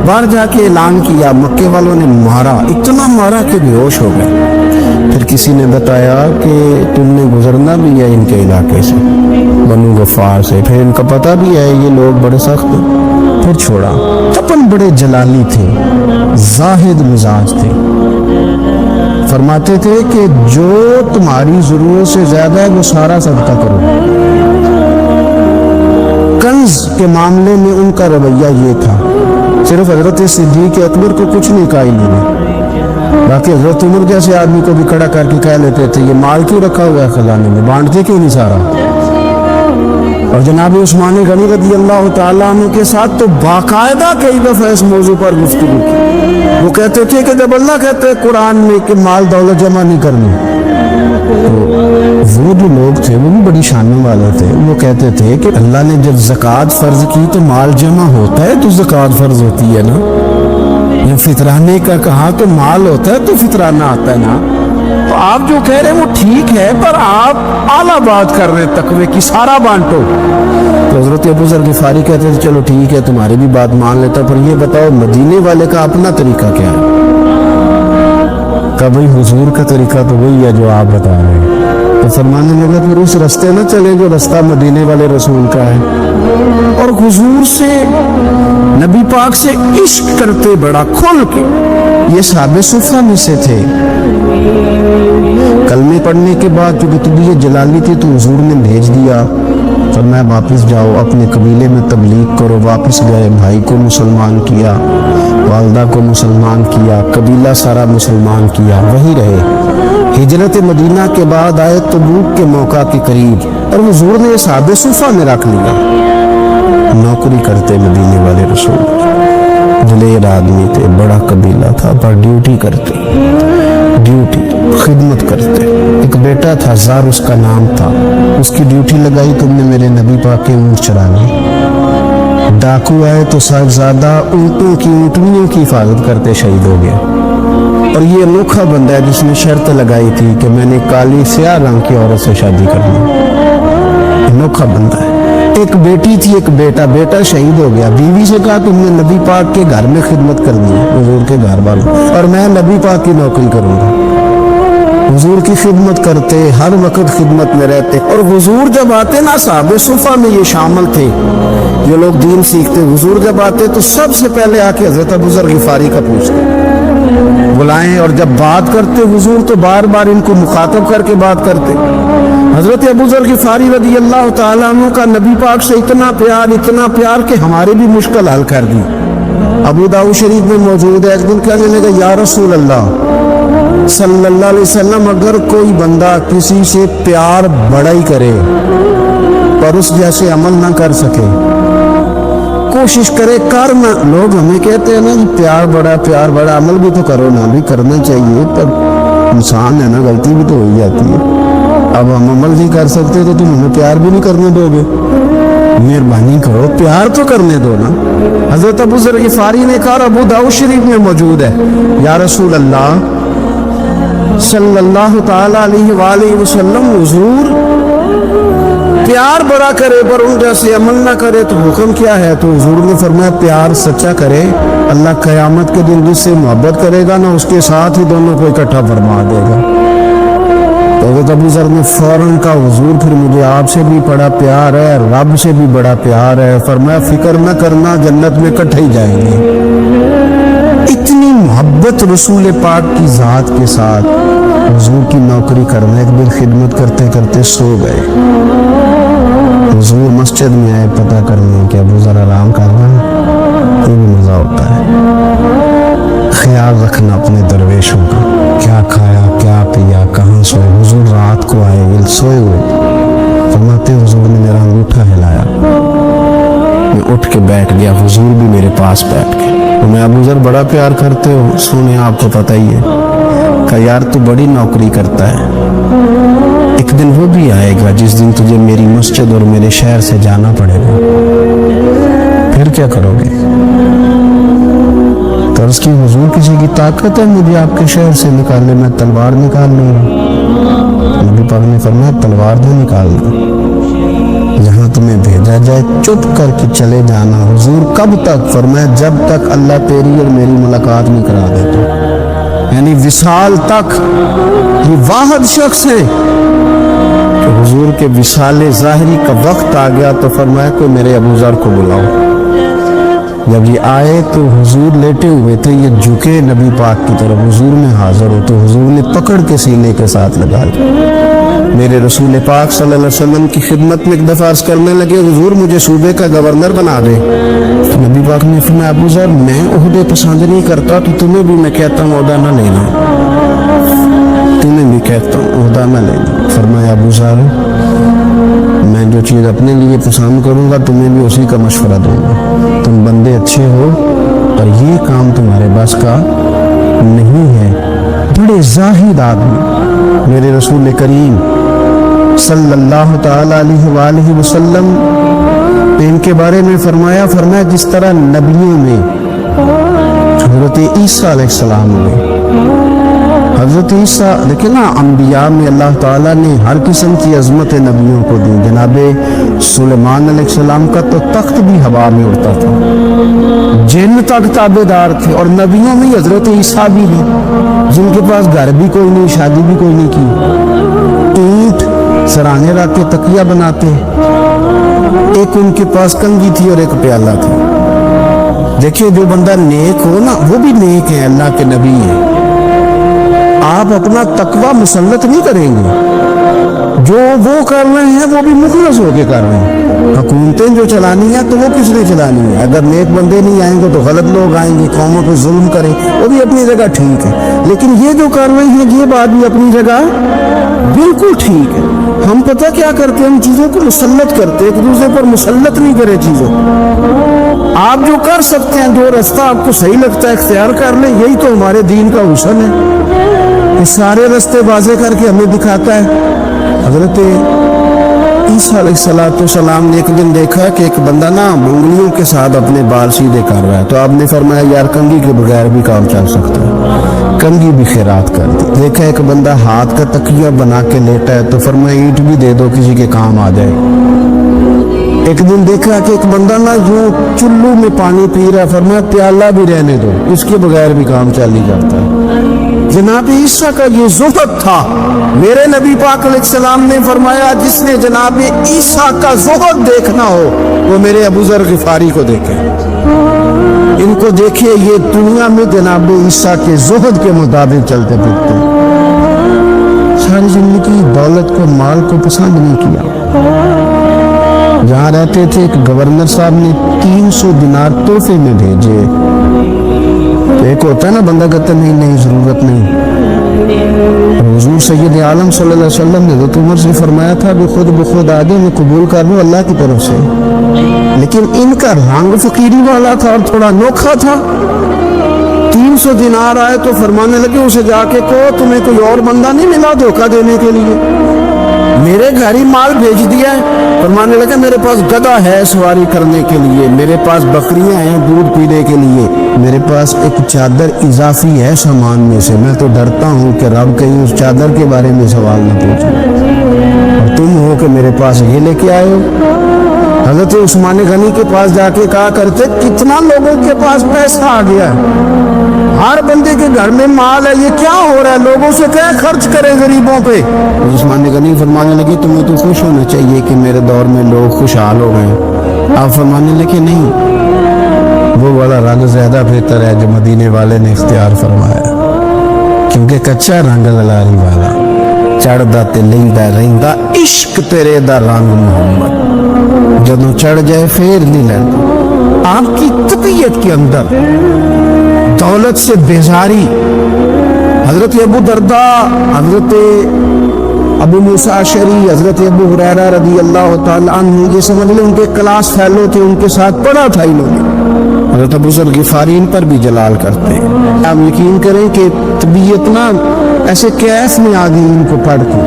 باہر جا کے اعلان کیا. مکے والوں نے مارا, اتنا مارا کہ بے ہوش ہو گئے. پھر کسی نے بتایا کہ تم نے گزرنا بھی ہے ان کے علاقے سے, بنو غفار سے. پھر ان کا پتہ بھی ہے یہ لوگ بڑے سخت ہیں. پھر چھوڑا. اپن بڑے جلالی تھے, زاہد مزاج تھے. فرماتے تھے کہ جو تمہاری ضرورت سے زیادہ ہے وہ سارا صدقہ کرو. کنز کے معاملے میں ان کا رویہ یہ تھا. صرف حضرت صدیق اکبر کو کچھ نہیں کہا انہوں نے, باقی حضرت عمر جیسے آدمی کو بھی کھڑا کر کے کہہ لیتے تھے یہ مال کیوں رکھا ہوا ہے خزانے میں, بانٹتے کیوں نہیں سارا. اور جناب عثمان غنی رضی اللہ تعالیٰ عنہ کے ساتھ تو باقاعدہ کئی دفعہ اس موضوع پر گفتگو کی. وہ کہتے تھے کہ جب اللہ کہتے ہیں قرآن میں کہ مال دولت جمع نہیں کرنی, تو وہ جو لوگ تھے وہ بھی بڑی شانوں والے تھے. وہ کہتے تھے کہ اللہ نے جب زکوٰۃ فرض کی تو مال جمع ہوتا ہے تو زکوٰۃ فرض ہوتی ہے نا. جب فطرانے کا کہا تو مال ہوتا ہے تو فطرانہ آتا ہے نا. تو آپ جو کہہ رہے ہیں وہ ٹھیک ہے پر آپ اعلیٰ بات کر رہے ہیں تقوی کی, سارا بانٹو. تو حضرت ابو ذر غفاری کہتے تھے چلو ٹھیک ہے تمہاری بھی بات مان لیتا, پر یہ بتاؤ مدینے والے کا اپنا طریقہ کیا ہے. کہ بھئی حضور کا طریقہ تو وہی ہے جو آپ بتا رہے ہیں. تو فرمانے لگا پھر اس رستے نہ چلے جو رستہ مدینے والے رسول کا ہے. اور حضور سے, نبی پاک سے عشق کرتے بڑا کھل کے. یہ صحابہ صفہ میں سے تھے. کلمے پڑھنے کے بعد چونکہ طبیعت جلالی تھی تو حضور نے بھیج دیا, فرمایا واپس جاؤ اپنے قبیلے میں تبلیغ کرو. واپس گئے, بھائی کو مسلمان کیا, والدہ کو مسلمان کیا, قبیلہ سارا مسلمان کیا, وہی رہے. ہجرت مدینہ کے بعد آئے تبوک کے موقع کے قریب, اور حضور نے صحابہ صفہ میں رکھ لیا. نوکری کرتے مدینے والے رسول, دلیر آدمی تھے, بڑا قبیلہ تھا, پر ڈیوٹی کرتے, ڈیوٹی خدمت کرتے. ایک بیٹا تھا زار اس کا نام تھا. اس کی ڈیوٹی لگائی تم نے میرے نبی پاک کے اونٹ چرانے. ڈاکو آئے تو صاحبزادہ اونٹوں کی اونٹنیوں کی حفاظت کرتے شہید ہو گیا. اور یہ انوکھا بندہ ہے جس نے شرط لگائی تھی کہ میں نے کالی سیاہ رنگ کی عورت سے شادی کرنی. انوکھا بندہ ہے. ایک بیٹی تھی, ایک بیٹا. بیٹا شہید ہو گیا. بیوی سے کہا تم نے نبی پاک کے گھر میں خدمت کرنی ہے, حضور کے گھر والوں, اور میں نبی پاک کی نوکری کروں گا. حضور کی خدمت کرتے, ہر وقت خدمت میں رہتے. اور حضور جب آتے نا, صحابہ صفہ میں یہ شامل تھے جو لوگ دین سیکھتے. حضور جب آتے تو سب سے پہلے آ کے حضرت ابو ذر غفاری کا پوچھتے. بلائیں اور جب بات کرتے حضور تو بار بار ان کو مخاطب کر کے بات کرتے. حضرت ابو ذر غفاری رضی اللہ تعالیٰ عنہ کا نبی پاک سے اتنا پیار کہ ہماری بھی مشکل حل کر دی. ابو داؤد شریف میں موجود ہے. ایک دن کہنے لگا یا رسول اللہ صلی اللہ علیہ وسلم اگر کوئی بندہ کسی سے پیار بڑا ہی کرے پر اس جیسے عمل نہ کر سکے, کوشش کرے کر نہ, لوگ ہمیں کہتے ہیں نا پیار بڑا عمل بھی تو کرو نا, بھی کرنا چاہیے پر انسان ہے نا, غلطی بھی تو ہو ہی جاتی ہے. اب ہم عمل نہیں کر سکتے تو تم ہمیں پیار بھی نہیں کرنے دو گے, مہربانی کرو پیار تو کرنے دو نا. حضرت ابو ذر غفاری نے کہا, ابو داؤد شریف میں موجود ہے, یا رسول اللہ صلی اللہ تعالی علیہ وآلہ وسلم حضور پیار بڑا کرے پر ان جیسے عمل نہ کرے تو حکم کیا ہے؟ تو حضور نے فرمایا پیار سچا کرے, اللہ قیامت کے دن جس سے محبت کرے گا نا اس کے ساتھ ہی دونوں کو اکٹھا فرما دے گا. حضرت ابو ذر نے فوراً کہا حضور پھر مجھے آپ سے بھی بڑا پیار ہے, رب سے بھی بڑا پیار ہے. فرمایا فکر نہ کرنا, جنت میں اکٹھے ہی جائیں گے. اتنی محبت رسول پاک کی ذات کے ساتھ. حضور کی نوکری کرنا, ایک دن خدمت کرتے کرتے سو گئے. حضور مسجد میں آئے پتہ کرنے کہ ابو ذر آرام کر رہا ہے, یہ بھی مزہ ہوتا ہے. خیال رکھنا اپنے درویشوں کا, کیا کھایا کیا پیا کہاں سوئے. حضور رات کو آئے سوئے ہوئے, فرماتے حضور نے میرا انگوٹھا ہلایا, میں اٹھ کے بیٹھ گیا, حضور بھی میرے پاس بیٹھ گئے. میں ابو ذر بڑا پیار کرتے ہو, سونے آپ کو پتہ ہی ہے. کہا یار تو بڑی نوکری کرتا ہے, ایک دن وہ بھی آئے گا جس دن تجھے میری مسجد اور میرے شہر سے جانا پڑے گا, پھر کیا کرو گے؟ تو اس کی حضور کسی کی طاقت ہے مجھے آپ کے شہر سے نکالنے, میں تلوار نکال لوں گا. نبی پاک نے فرمایا تلوار نہ نکالنا, جہاں تمہیں بھیجا جائے چپ کر کے چلے جانا. حضور کب تک؟ فرمایا جب تک اللہ تیری اور میری ملاقات نہیں کرا دیتا, یعنی وصال تک. یہ واحد شخص ہے کہ حضور کے وصال ظاہری کا وقت آ گیا تو فرمایا کوئی میرے ابو ذر کو بلاؤ. جب یہ آئے تو حضور لیٹے ہوئے تھے, یہ جھکے نبی پاک کی طرف, حضور میں حاضر ہو تو حضور نے پکڑ کے سینے کے ساتھ لگا دیا. میرے رسول پاک صلی اللہ علیہ وسلم کی خدمت میں ایک دفعہ عرض کرنے لگے حضور مجھے صوبے کا گورنر بنا دے. تو نبی پاک نے فرمایا ابو ذر میں عہدے پسند نہیں کرتا, تو تمہیں بھی میں کہتا ہوں عہدہ نہ لینا, تمہیں بھی کہتا ہوں عہدہ نہ لینا. فرمایا ابو ذر میں جو چیز اپنے لیے پسند کروں گا تمہیں بھی اسی کا مشورہ دوں گا. تم بندے اچھے ہو اور یہ کام تمہارے بس کا نہیں ہے. بڑے زاہد آدمی میرے رسول کریم صلی اللہ تعالی علیہ وآلہ وسلم ان کے بارے میں فرمایا جس طرح نبیوں میں حضرت عیسیٰ علیہ السلام میں, حضرت عیسیٰ لیکن نا انبیاء میں اللہ تعالیٰ نے ہر قسم کی عظمت نبیوں کو دی. جناب سلیمان علیہ السلام کا تو تخت بھی ہوا میں اڑتا تھا, جن تک تابع دار تھے. اور نبیوں میں حضرت عیسیٰ بھی ہیں جن کے پاس گھر بھی کوئی نہیں, شادی بھی کوئی نہیں کی, اینٹ سرانے رکھ کے تکیہ بناتے. ایک ان کے پاس کنگھی تھی اور ایک پیالہ تھا. دیکھیے جو بندہ نیک ہو نا وہ بھی نیک ہے, اللہ کے نبی ہیں. آپ اپنا تقوی مسلط نہیں کریں گے, جو وہ کر رہے ہیں وہ بھی مخلص ہو کے کر رہے ہیں. حکومتیں جو چلانی ہیں تو وہ کس نے چلانی ہے؟ اگر نیک بندے نہیں آئیں گے تو غلط لوگ آئیں گے, قوموں پہ ظلم کریں, وہ بھی اپنی جگہ ٹھیک ہے. لیکن یہ جو کر رہے ہیں یہ بات بھی اپنی جگہ بالکل ٹھیک ہے. ہم پتہ کیا کرتے ہیں, ہم چیزوں کو مسلط کرتے, ایک دوسرے پر مسلط نہیں کرے چیزوں. آپ جو کر سکتے ہیں, جو رستہ آپ کو صحیح لگتا ہے اختیار کر لیں, یہی تو ہمارے دین کا حسن ہے. یہ سارے رستے واضح کر کے ہمیں دکھاتا ہے. حضرت عیسیٰ علیہ السلام نے ایک دن دیکھا کہ ایک بندہ نا انگلیوں کے ساتھ اپنے بال سیدھے کر رہا ہے, تو آپ نے فرمایا یار کنگھی کے بغیر بھی کام چل سکتا ہے, کنگھی بھی خیرات کر دی. دیکھا ایک بندہ ہاتھ کا تکیہ بنا کے لیٹا ہے, تو فرمایا اینٹ بھی دے دو کسی کے کام آ جائے. ایک دن دیکھا کہ ایک بندہ نا جو چلو میں پانی پی رہا ہے, فرمایا پیالہ بھی رہنے دو, اس کے بغیر بھی کام چل ہی جاتا ہے. جناب عیسیٰ کا یہ زہد تھا. میرے نبی پاک علیہ السلام نے فرمایا جس نے جناب عیسیٰ کا زہد دیکھنا ہو وہ میرے ابو ذر غفاری کو دیکھے. इनको देखिए, ये दुनिया में जनाब ईसा के ज़ुहद के मुताबिक चलते फिरते, सारी जिंदगी दौलत को, माल को पसंद नहीं किया। जहाँ रहते थे एक गवर्नर साहब ने 300 दिनार तोहफे में भेजे। तो एक होता है ना, बंदा कहता नहीं नहीं जरूरत नहीं। हुजूर सैयद आलम सल्लल्लाहु अलैहि वसल्लम ने हज़रत उमर से फरमाया था कि खुद बखुद आगे मैं कबूल कर लूँ अल्लाह की तरफ से। लेकिन इनका रंग फकीरी वाला था और थोड़ा अनोखा था। 300 दिनार आए तो फरमाने लगे उसे जाके कहो तुम्हें कोई और बंदा नहीं मिला धोखा देने के लिए, मेरे घर ही माल भेज दिया है। फरमाने लगे मेरे पास गधा है सवारी करने के लिए, मेरे पास बकरियां हैं दूध पीने के लिए, मेरे पास एक चादर इजाफी है सामान में से। मैं तो डरता हूँ कि रब कहीं उस चादर के बारे में सवाल न पूछे, और तुम हो कि मेरे पास ये लेके आए हो। हजरत उस्मान गनी के पास जाके कहा करते कितना लोगों के पास पैसा आ गया है, हर बंदे के घर में माल है, ये क्या हो रहा है, लोगों से क्या खर्च करें गरीबों पे। उस्मान गनी फरमाने लगे तुम्हें तो खुश होना चाहिए कि मेरे दौर में लोग खुशहाल हो गए। आप फरमाने लगे नहीं, वो वाला रंग ज्यादा बेहतर है जो मदीने वाले ने इख्तियार फरमाया, क्योंकि कच्चा रंग ललारी वाला चढ़दा ते लैंदा रहिंदा इश्क तेरे दा रंग मोहम्मद, जदों चढ़ जाए फिर नहीं लैंदा। आपकी तबीयत के अंदर दौलत से बेजारी, हजरत अबू दरदा, हजरत अबू मूसा अशरी, हजरत अबू हुरैरा रदी अल्लाह ताला अन्हु, ये समझ ले उनके क्लास फेलो थे, उनके साथ पढ़ा था इन्होंने। हजरत अबू ज़र गिफारी इन पर भी जलाल करते हैं। आप यकीन करें कि तबीयत ना ऐसे कैफ में आ गई इनको पढ़ के।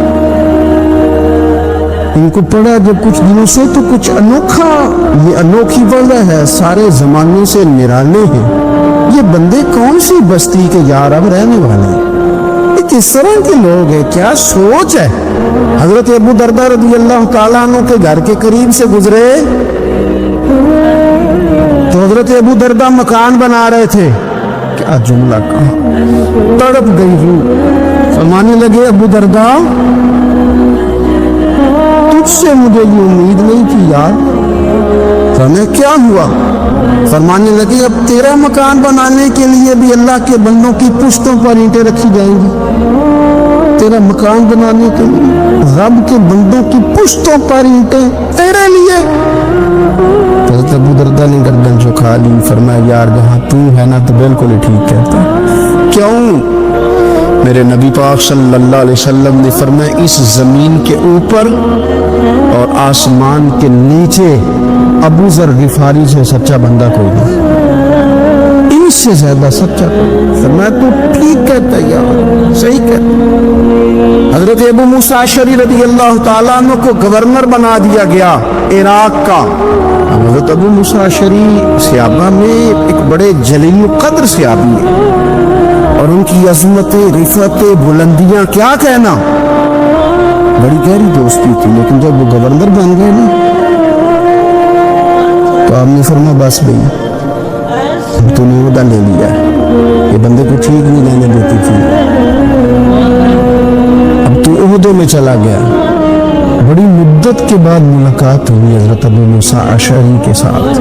इनको पढ़ा जब कुछ दिनों से तो कुछ अनोखा, ये अनोखी वजह है, सारे जमाने से निराले हैं। ये बंदे कौन सी बस्ती के यार अब रहने वाले हैं, ये किस तरह के लोग हैं, क्या सोच है। हजरत अबू दरदा रज़ी अल्लाह ताला अन्हु के घर के करीब से गुजरे तो हजरत अबू दरदा मकान बना रहे थे। क्या जुमला कहा, तड़प गई रूह। फरमाने लगे अबू दरदा तुझसे मुझे ये उम्मीद नहीं थी यार। फरमाया क्या हुआ। फरमाने लगे अब तेरा मकान बनाने के लिए भी अल्लाह के बंदों की पुश्तों पर ईंटें रखी जाएंगी। तेरा मकान बनाने के लिए रब के बंदों की पुश्तों पर ईंटें तेरे लिए। हज़रत अबू दरदा ने गर्दन झुका ली। फरमाया यार जहाँ तू है ना तो बिल्कुल ही ठीक कहता। क्यों? मेरे नबी पाक सल्लल्लाहु अलैहि वसल्लम ने फरमाया इस जमीन के ऊपर और आसमान के नीचे अबू ज़र गिफारी से सच्चा बंदा कोई नहीं, इनसे ज्यादा सच्चा। फरमाया तू ठीक कहता यार, सही कहता। हजरत अबू मूसा अशरी रज़ी अल्लाह ताला अन्हु को गवर्नर बना दिया गया इराक का। हजरत अबू मूसा अशरी सहाबा में एक बड़े जलील कद्र सहाबी है, और उनकी अज़मतें, रिफ़तें, बुलंदियां क्या कहना, बड़ी गहरी दोस्ती थी। लेकिन जब वो गवर्नर बन गए ना तो आपने फरमाया बस भाई तूने उहदा ले लिया, ये बंदे को ठीक नहीं रहने देती थी, अब तू उहदे में चला गया। बड़ी मुद्दत के बाद मुलाकात हुई हजरत अबू मूसा अशरी के साथ।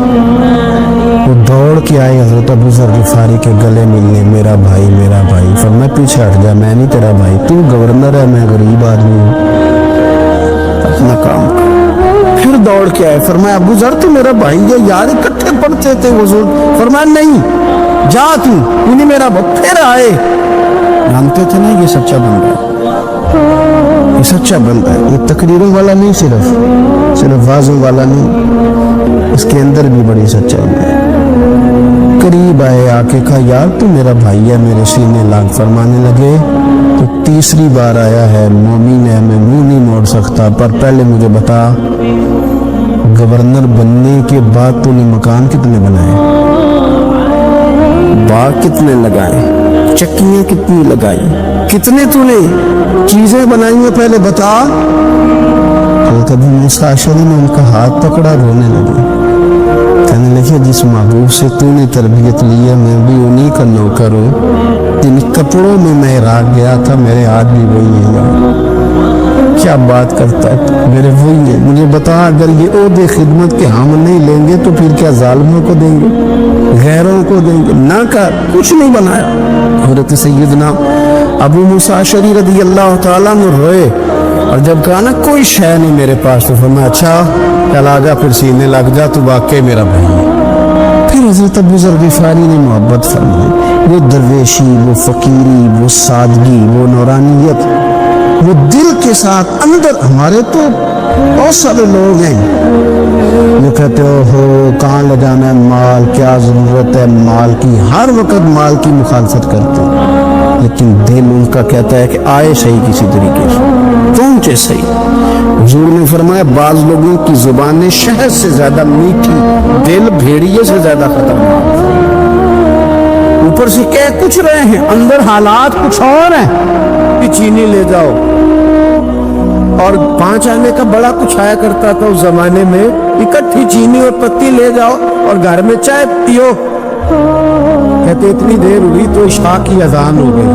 वो दौड़ के आए हजरत अबू ज़र गिफारी के गले मिलने, मेरा भाई मेरा भाई। फरमाया पीछे हट जा, मैं नहीं तेरा भाई, तू गवर्नर है, मैं गरीब आदमी हूँ, अपना काम कर। फिर दौड़ के आए। फरमाया अबू ज़र तू मेरा भाई है यार, इकट्ठे पढ़ते थे हुजूर। फरमाया नहीं जा तू नहीं मेरा भाई। फिर आए, जानते थे ना ये सच्चा बंदा है, ये सच्चा बंदा है, ये तकरीरों वाला नहीं, सिर्फ वाज़ों वाला नहीं, इसके अंदर भी बड़ी सच्चाई है। करीब आए, आके कहा यार तू मेरा भाई है, मेरे सीने लाग। फरमाने लगे तो तीसरी बार आया है, मोमिन है, मैं मुंह नहीं मोड़ सकता, पर पहले मुझे बता गवर्नर बनने के बाद तूने मकान कितने बनाए, बाग कितने लगाए, चक्कियां कितनी लगाई, कितने तूने चीजें बनाई हैं, पहले बता। तो कभी मूसा अशरी ने उनका हाथ पकड़ा, रोने लगे। कहने लगे जिस महबूब से तूने तरबियत ली है मैं भी उन्हीं का नौकर हूँ, इन कपड़ों में मैं इराक गया था, मेरे हाथ भी वही है। کیا بات کرتا ہے تو میرے وہی ہے، مجھے بتا اگر یہ عہدے خدمت کے ہم نہیں لیں گے تو پھر کیا ظالموں کو دیں گے، غیروں کو دیں گے؟ نہ کر کچھ نہیں بنایا۔ حضرت سیدنا ابو موسیٰ اشعری رضی اللہ تعالیٰ عنہ روئے، اور جب کہا نا کوئی شے نہیں میرے پاس، تو فرمایا اچھا چل آ جا، پھر سینے لگ جا، تو واقعی میرا بھائی ہے۔ پھر حضرت ابو ذر غفاری نے محبت فرمائی، وہ درویشی، وہ فقیری، وہ سادگی، وہ نورانیت، وہ دل کے ساتھ اندر۔ ہمارے تو بہت سارے لوگ ہیں جو کہتے ہو کہاں لے جانا ہے مال، کیا ضرورت ہے مال کی، ہر وقت مال کی مخالفت کرتے ہیں، لیکن دل ان کا کہتا ہے کہ آئے صحیح کسی طریقے سے، پہنچے صحیح۔ حضور نے فرمایا بعض لوگوں کی زبانیں شہد سے زیادہ میٹھی، دل بھیڑیے سے زیادہ خطرناک۔ اوپر سے کہہ کچھ رہے ہیں، اندر حالات کچھ اور ہیں کہ چینی لے جاؤ، اور 5 آنے کا بڑا کچھ آیا کرتا تھا اس زمانے میں، اکٹھی چینی اور پتی لے جاؤ اور گھر میں چائے پیو۔ کہتے اتنی دیر ہوئی تو عشاء کی اذان ہو گئی،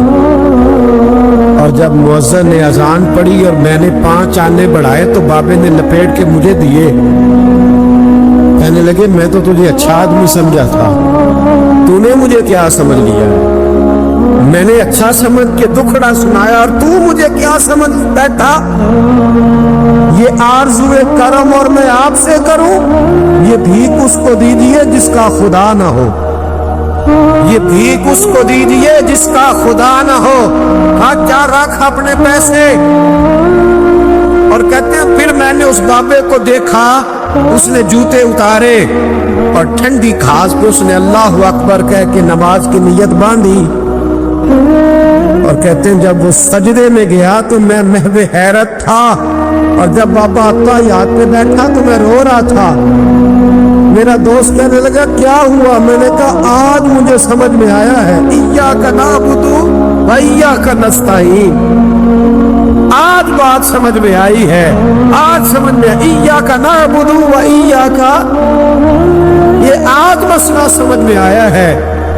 اور جب مؤذن نے اذان پڑھی اور میں نے 5 آنے بڑھائے تو بابے نے لپیٹ کے مجھے دیے، کہنے لگے میں تو تجھے اچھا آدمی سمجھا تھا، تو نے مجھے کیا سمجھ لیا؟ میں نے اچھا سمجھ کے دکھڑا سنایا اور تو مجھے کیا سمجھ بیٹھا؟ یہ آرزو کرم اور میں آپ سے کروں، یہ بھیک اس کو دیجیے جس کا خدا نہ ہو، یہ بھیک اس کو دیجیے جس کا خدا نہ ہو۔ ہاں کیا رکھ اپنے پیسے۔ اور کہتے ہیں پھر میں نے اس بابے کو دیکھا، اس نے جوتے اتارے اور ٹھنڈی گھاس پہ اس نے اللہ اکبر کہہ کے نماز کی نیت باندھی، اور کہتے ہیں جب وہ سجدے میں گیا تو میں محو حیرت تھا، اور جب بابا اتحیات پہ بیٹھا تو میں رو رہا تھا۔ میرا دوست کہنے لگا کیا ہوا؟ میں نے کہا آج مجھے سمجھ میں آیا ہے، ایاک نعبد و ایاک نستعین، آج بات سمجھ میں آئی ہے، آج سمجھ میں ایاک نعبد و ایاک، یہ آج مسئلہ سمجھ میں آیا ہے۔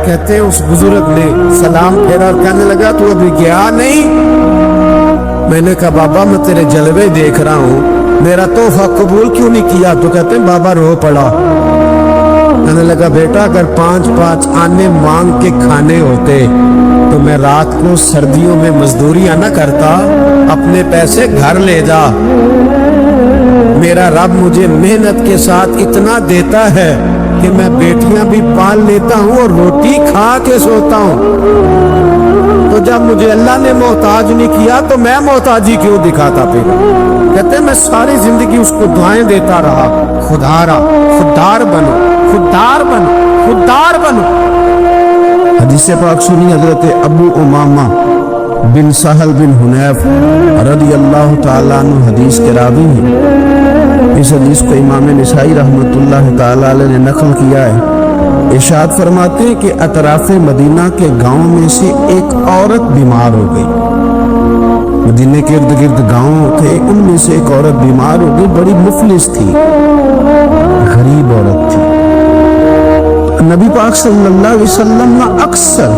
کہتے ہیں اس بزرگ نے سلام پھیرا اور کہنے لگا تو ابھی گیا نہیں؟ میں نے کہا بابا میں تیرے جلوے دیکھ رہا ہوں، میرا تحفہ قبول کیوں نہیں کیا؟ تو کہتے ہیں بابا رو پڑا۔ کہنے لگا بیٹا اگر 5 آنے مانگ کے کھانے ہوتے تو میں رات کو سردیوں میں مزدوریاں نہ کرتا، اپنے پیسے گھر لے جا، میرا رب مجھے محنت کے ساتھ اتنا دیتا ہے کہ میں بیٹیاں بھی پال لیتا ہوں اور روٹی کھا کے سوتا ہوں، تو جب مجھے اللہ نے محتاج نہیں کیا تو میں محتاجی کیوں دکھاتا؟ پھر کہتے ہیں میں ساری زندگی اس کو دعائیں دیتا رہا، خدارا خوددار بنو، خوددار بنو، خوددار بنو۔ حدیث پاک سنی حضرت ابو امامہ بن سہل بن حنیف رضی اللہ تعالیٰ عنہ حدیث کے راوی ہیں۔ اس حدیث کو امام نسائی رحمۃ اللہ تعالیٰ علیہ نے نقل کیا ہے۔ ارشاد فرماتے ہیں کہ اطراف مدینہ کے گاؤں میں سے ایک عورت بیمار ہو گئی، مدینے کے ارد گرد گاؤں تھے، ان میں سے ایک عورت بیمار ہو گئی، بڑی مفلس تھی، غریب عورت تھی۔ نبی پاک صلی اللہ علیہ وسلم اکثر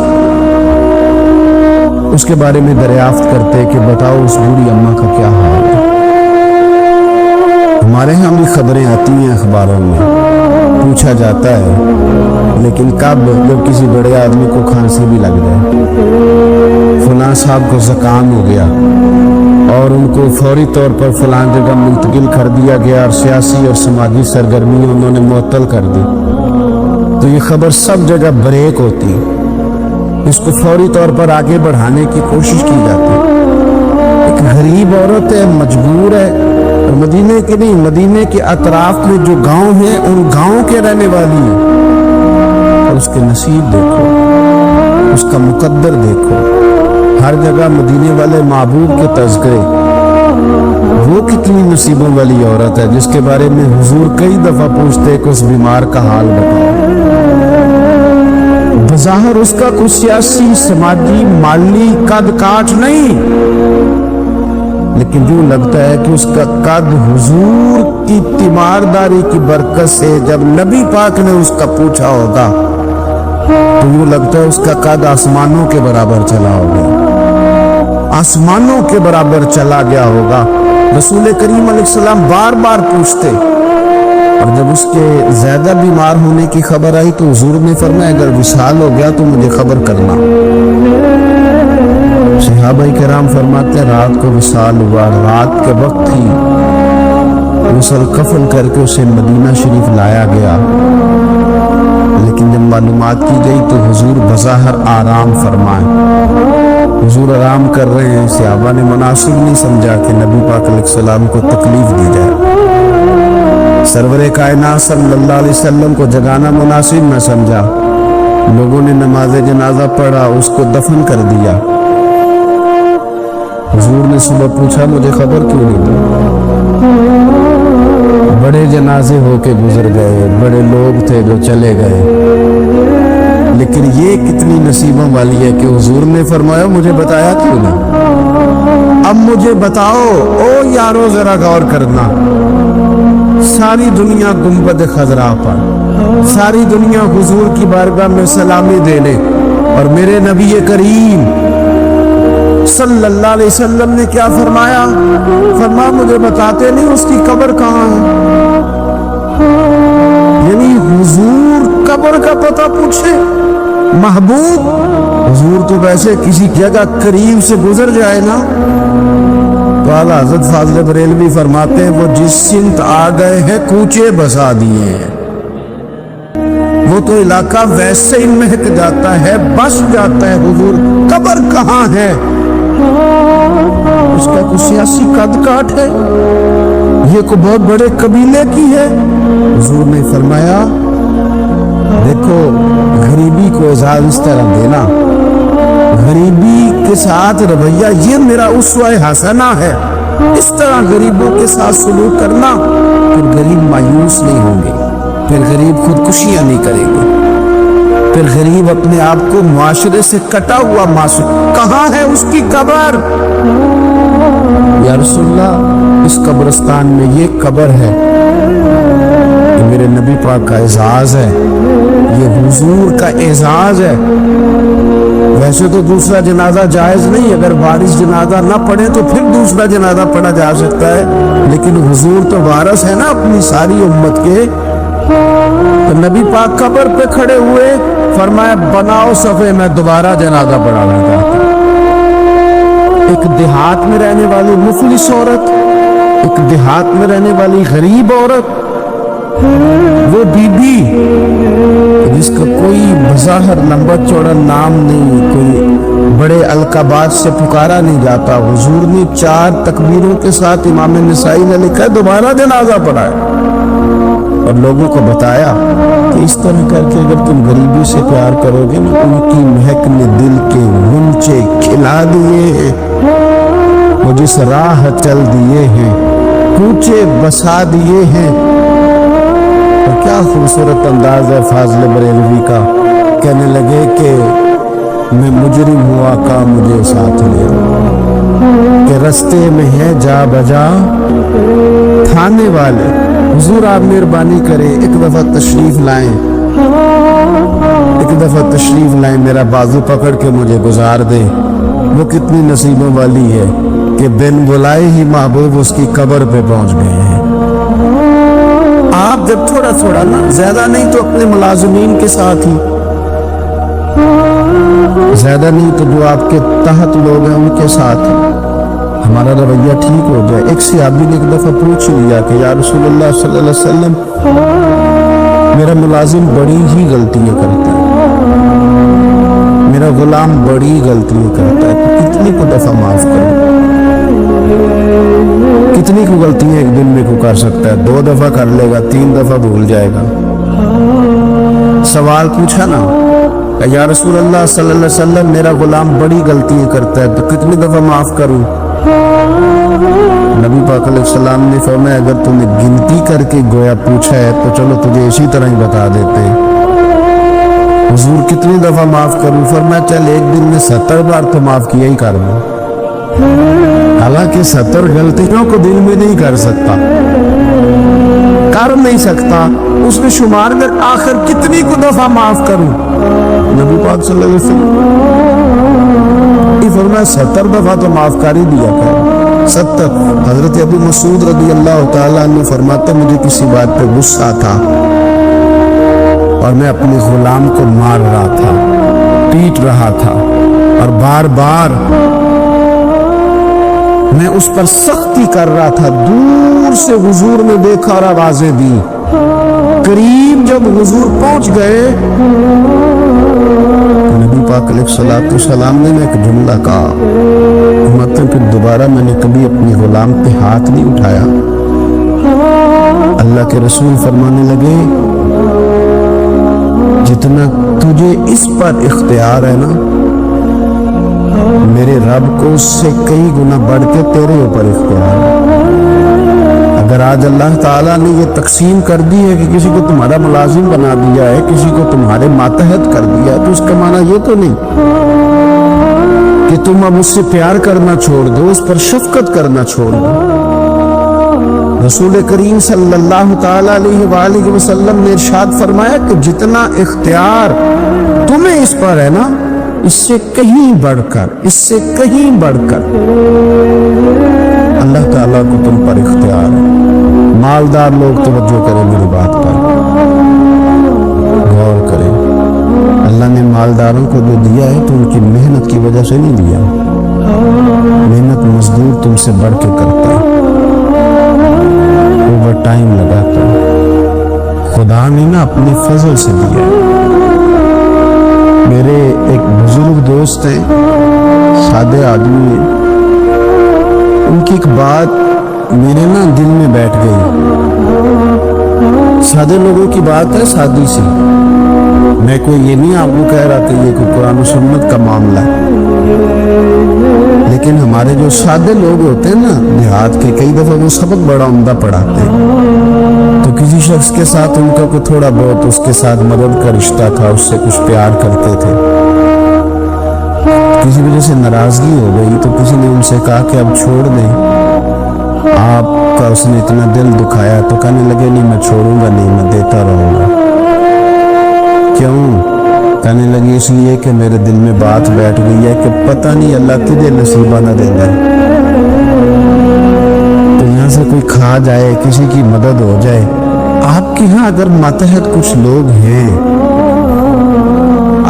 اس کے بارے میں دریافت کرتے کہ بتاؤ اس بوڑھی اماں کا کیا حال ہے۔ ہمارے ہاں بھی خبریں آتی ہیں اخباروں میں، پوچھا جاتا ہے، لیکن کب؟ جب کسی بڑے آدمی کو کھانسی بھی لگ جائے، فلاں صاحب کو زکام ہو گیا اور ان کو فوری طور پر فلاں جگہ منتقل کر دیا گیا اور سیاسی اور سماجی سرگرمیاں انہوں نے معطل کر دی، تو یہ خبر سب جگہ بریک ہوتی، اس کو فوری طور پر آگے بڑھانے کی کوشش کی جاتی۔ ایک غریب عورت ہے، مجبور ہے، اور مدینے کے نہیں، مدینے کے اطراف میں جو گاؤں ہیں ان گاؤں کے رہنے والی ہیں، اور اس کے نصیب دیکھو، اس کا مقدر دیکھو، ہر جگہ مدینے والے معبود کے تذکرے۔ وہ کتنی نصیبوں والی عورت ہے جس کے بارے میں حضور کئی دفعہ پوچھتے کہ اس بیمار کا حال بتاؤ۔ بظاہر اس کا کوئی سیاسی، سماجی، مالی قد کاٹ نہیں، لیکن یوں لگتا ہے کہ اس کا قد حضور کی تیمارداری کی برکت سے جب نبی پاک نے اس کا پوچھا ہوگا تو یوں لگتا ہے اس کا قد آسمانوں کے برابر چلا ہوگا، آسمانوں کے برابر چلا گیا ہوگا۔ रसूल करीम अलैहिस्सलाम बार बार पूछते, और जब उसके ज्यादा बीमार होने की खबर आई तो हुजूर ने फरमाया अगर विसाल हो गया तो मुझे खबर करना। सहाबाए किराम फरमाते हैं रात को विसाल हुआ, रात के वक्त ही गुस्ल कफन करके उसे मदीना शरीफ लाया गया। लेकिन जब मालूमात की गई तो हुजूर बज़ाहिर आराम फरमाए, हुजूर आराम कर रहे हैं। सहाबा ने मुनासिब नहीं समझा कि नबी पाक अलैहिस्सलाम को तकलीफ दी जाए। सरवरे कायनात सल्लल्लाहु अलैहि वसल्लम को जगाना मुनासिब न समझा। लोगों ने नमाज जनाजा पढ़ा, उसको दफन कर दिया। हुजूर ने सुबह पूछा मुझे खबर क्यों नहीं दी? बड़े जनाजे होके गुजर गए, बड़े लोग थे जो चले गए, लेकिन ये कितनी नसीबों वाली है कि हुजूर ने फरमाया मुझे बताया क्यों नहीं? अब मुझे बताओ ओ यारो जरा गौर करना, सारी दुनिया गुंबद खजरा पर, सारी दुनिया हुजूर की बारगाह में सलामी देने, और मेरे नबी करीम सल्लल्लाहु अलैहि वसल्लम ने क्या फरमाया? फरमाया मुझे बताते नहीं उसकी कब्र कहाँ है। यानी हुजूर कब्र का पता पूछे महबूब। हुजूर तो वैसे किसी जगह करीब से गुजर जाए ना तो आला हज़रत फाज़िल बरेलवी फरमाते हैं वो जिस सिमत आ गए हैं कूचे बसा दिए हैं, वो तो इलाका वैसे ही महक जाता है, बस जाता है। हुजूर कब्र कहाँ है? उसका कुछ सियासी कद काट है, ये को बहुत बड़े कबीले की है। हुजूर ने फरमाया देखो गरीबी को एजाज इस तरह देना, गरीबी के साथ रवैया ये मेरा उसवा हसना है, इस तरह गरीबों के साथ सलूक करना, फिर गरीब मायूस नहीं होंगे, फिर गरीब खुदकुशियां नहीं करेंगे, फिर गरीब अपने आप को मुआशरे से कटा हुआ मासूम। कहाँ है उसकी कब्र? या रसूलल्लाह इस कब्रिस्तान में ये कब्र है, ये मेरे नबी पाक का एजाज है, ये हुजूर का एजाज है। वैसे तो दूसरा जनाजा जायज नहीं, अगर वारिस जनाजा ना पढ़े तो फिर दूसरा जनाजा पढ़ा जा सकता है, लेकिन हुजूर तो वारिस है ना अपनी सारी उम्मत के। तो नबी पाक कब्र पे खड़े हुए, फरमाया बनाओ सफे में दोबारा जनाजा पढ़ाना चाहता। एक देहात में रहने वाली मुफलिस औरत, एक देहात में रहने वाली गरीब औरत, वो बीबी जिसका कोई बज़ाहिर लंबा चौड़ा नाम नहीं, कोई बड़े अलकाबात से पुकारा नहीं जाता, हुजूर ने 4 तकबीरों के साथ इमाम नसाई ने लिखा दोबारा जनाजा पढ़ाया और लोगों को बताया कि इस तरह करके अगर तुम गरीबी से प्यार करोगे ना, उनकी महक ने दिल के गुंचे खिला दिए हैं, वो जिस राह चल दिए हैं कूचे बसा दिए हैं। और क्या खूबसूरत अंदाज है फाज़िल बरेलवी का, कहने लगे कि मैं मुजरिम हुआ का मुझे साथ लिया, कि रस्ते में है जा बजा थाने वाले। हुजूर आप मेहरबानी करें एक दफा तशरीफ लाएं, एक दफा तशरीफ लाएं, मेरा बाजू पकड़ के मुझे गुजार दे। वो कितनी नसीबों वाली है कि बिन बुलाए ही महबूब उसकी कब्र पे पहुंच गए हैं। आप जब थोड़ा थोड़ा ना, ज्यादा नहीं तो अपने मुलाजिमीन के साथ ही, ज्यादा नहीं तो जो आपके तहत लोग हैं उनके साथ हमारा रवैया ठीक हो जाए। एक सहाबी ने एक दफा पूछ लिया कि या रसूलल्लाह सल्लल्लाहु अलैहि वसल्लम मेरा मुलाजिम बड़ी ही गलतियां करता है, मेरा गुलाम बड़ी गलतियां करता है, तो कितनी को दफा माफ करूं? कितनी को गलतियां एक दिन में को कर सकता है? 2 दफा कर लेगा, 3 दफा भूल जाएगा। सवाल पूछा ना या रसूलल्लाह सल्लल्लाहु अलैहि वसल्लम मेरा गुलाम बड़ी गलतियां करता है तो कितनी दफा माफ करूं? नबी पाक अलैहिस्सलाम ने फरमाया अगर तूने गिनती करके गोया पूछा है तो चलो तुझे इसी तरह ही बता देते। हुजूर कितनी दफा माफ करूं? फरमाया चल एक दिन में 70 बार तो माफ किया ही कर दूं। हालांकि 70 गलतियों को दिल में नहीं कर सकता, कर नहीं सकता, उसमें शुमार में आखिर कितनी को दफा माफ करूं? नबी पाक सल्लल्लाहु अलैहि वसल्लम फरमाया 70 दफा तो माफ कर ही दिया कर। 70। حضرت ابو مسعود رضی اللہ تعالیٰ عنہ فرماتے مجھے کسی بات پہ غصہ تھا اور میں اپنے غلام کو مار رہا تھا، پیٹ رہا تھا، اور بار بار میں اس پر سختی کر رہا تھا۔ دور سے حضور نے دیکھا اور آوازیں دی، قریب جب حضور پہنچ گئے تو نبی پاک علیہ الصلوۃ والسلام نے ایک جملہ کہا، مطلب کہ دوبارہ میں نے کبھی اپنے غلام پہ ہاتھ نہیں اٹھایا۔ اللہ کے رسول فرمانے لگے جتنا تجھے اس پر اختیار ہے نا، میرے رب کو اس سے کئی گنا بڑھ کے تیرے اوپر اختیار ہے۔ اگر آج اللہ تعالیٰ نے یہ تقسیم کر دی ہے کہ کسی کو تمہارا ملازم بنا دیا ہے، کسی کو تمہارے ماتحت کر دیا ہے، تو اس کا معنی یہ تو نہیں کہ تم اب اس سے پیار کرنا چھوڑ دو، اس پر شفقت کرنا چھوڑ دو۔ رسول کریم صلی اللہ تعالیٰ علیہ وآلہ وسلم نے ارشاد فرمایا کہ جتنا اختیار تمہیں اس پر ہے نا، اس سے کہیں بڑھ کر، اس سے کہیں بڑھ کر اللہ تعالیٰ کو تم پر اختیار ہے۔ مالدار لوگ توجہ کریں میری بات پر، غور کریں۔ اللہ نے مالداروں کو جو دیا ہے تو ان کی محنت کی وجہ سے نہیں دیا، محنت مزدور تم سے بڑھ کے کرتا ہے، اوور ٹائم لگاتا ہے، خدا نے نا اپنے فضل سے دیا ہے۔ میرے ایک بزرگ دوست ہیں، سادے آدمی ہیں، ان کی ایک بات میرے نا دل میں بیٹھ گئی۔ سادے لوگوں کی بات ہے، سادی سی، میں کوئی یہ نہیں آپ کو کہہ رہا کہ یہ کوئی قرآن و سنت کا معاملہ ہے، لیکن ہمارے جو سادے لوگ ہوتے ہیں نا دیہات کے، کئی دفعہ وہ سبق بڑا عمدہ پڑھاتے ہیں، تو کسی شخص کے ساتھ ان کا کوئی تھوڑا بہت اس کے ساتھ مدد کا رشتہ تھا، اس سے کچھ پیار کرتے تھے، کسی وجہ سے ناراضگی ہو گئی تو کسی نے ان سے کہا کہ اب چھوڑ دیں، آپ کا اس نے اتنا دل دکھایا، تو کہنے لگے نہیں میں چھوڑوں گا نہیں، میں دیتا رہوں گا۔ کیوں؟ کہنے لگی اس لیے کہ میرے دل میں بات بیٹھ گئی ہے کہ پتہ نہیں اللہ تجھے نصیبہ نہ دے گا، تو یہاں سے کوئی کھا جائے، کسی کی مدد ہو جائے۔ آپ کے ہاں اگر ماتحت کچھ لوگ ہیں،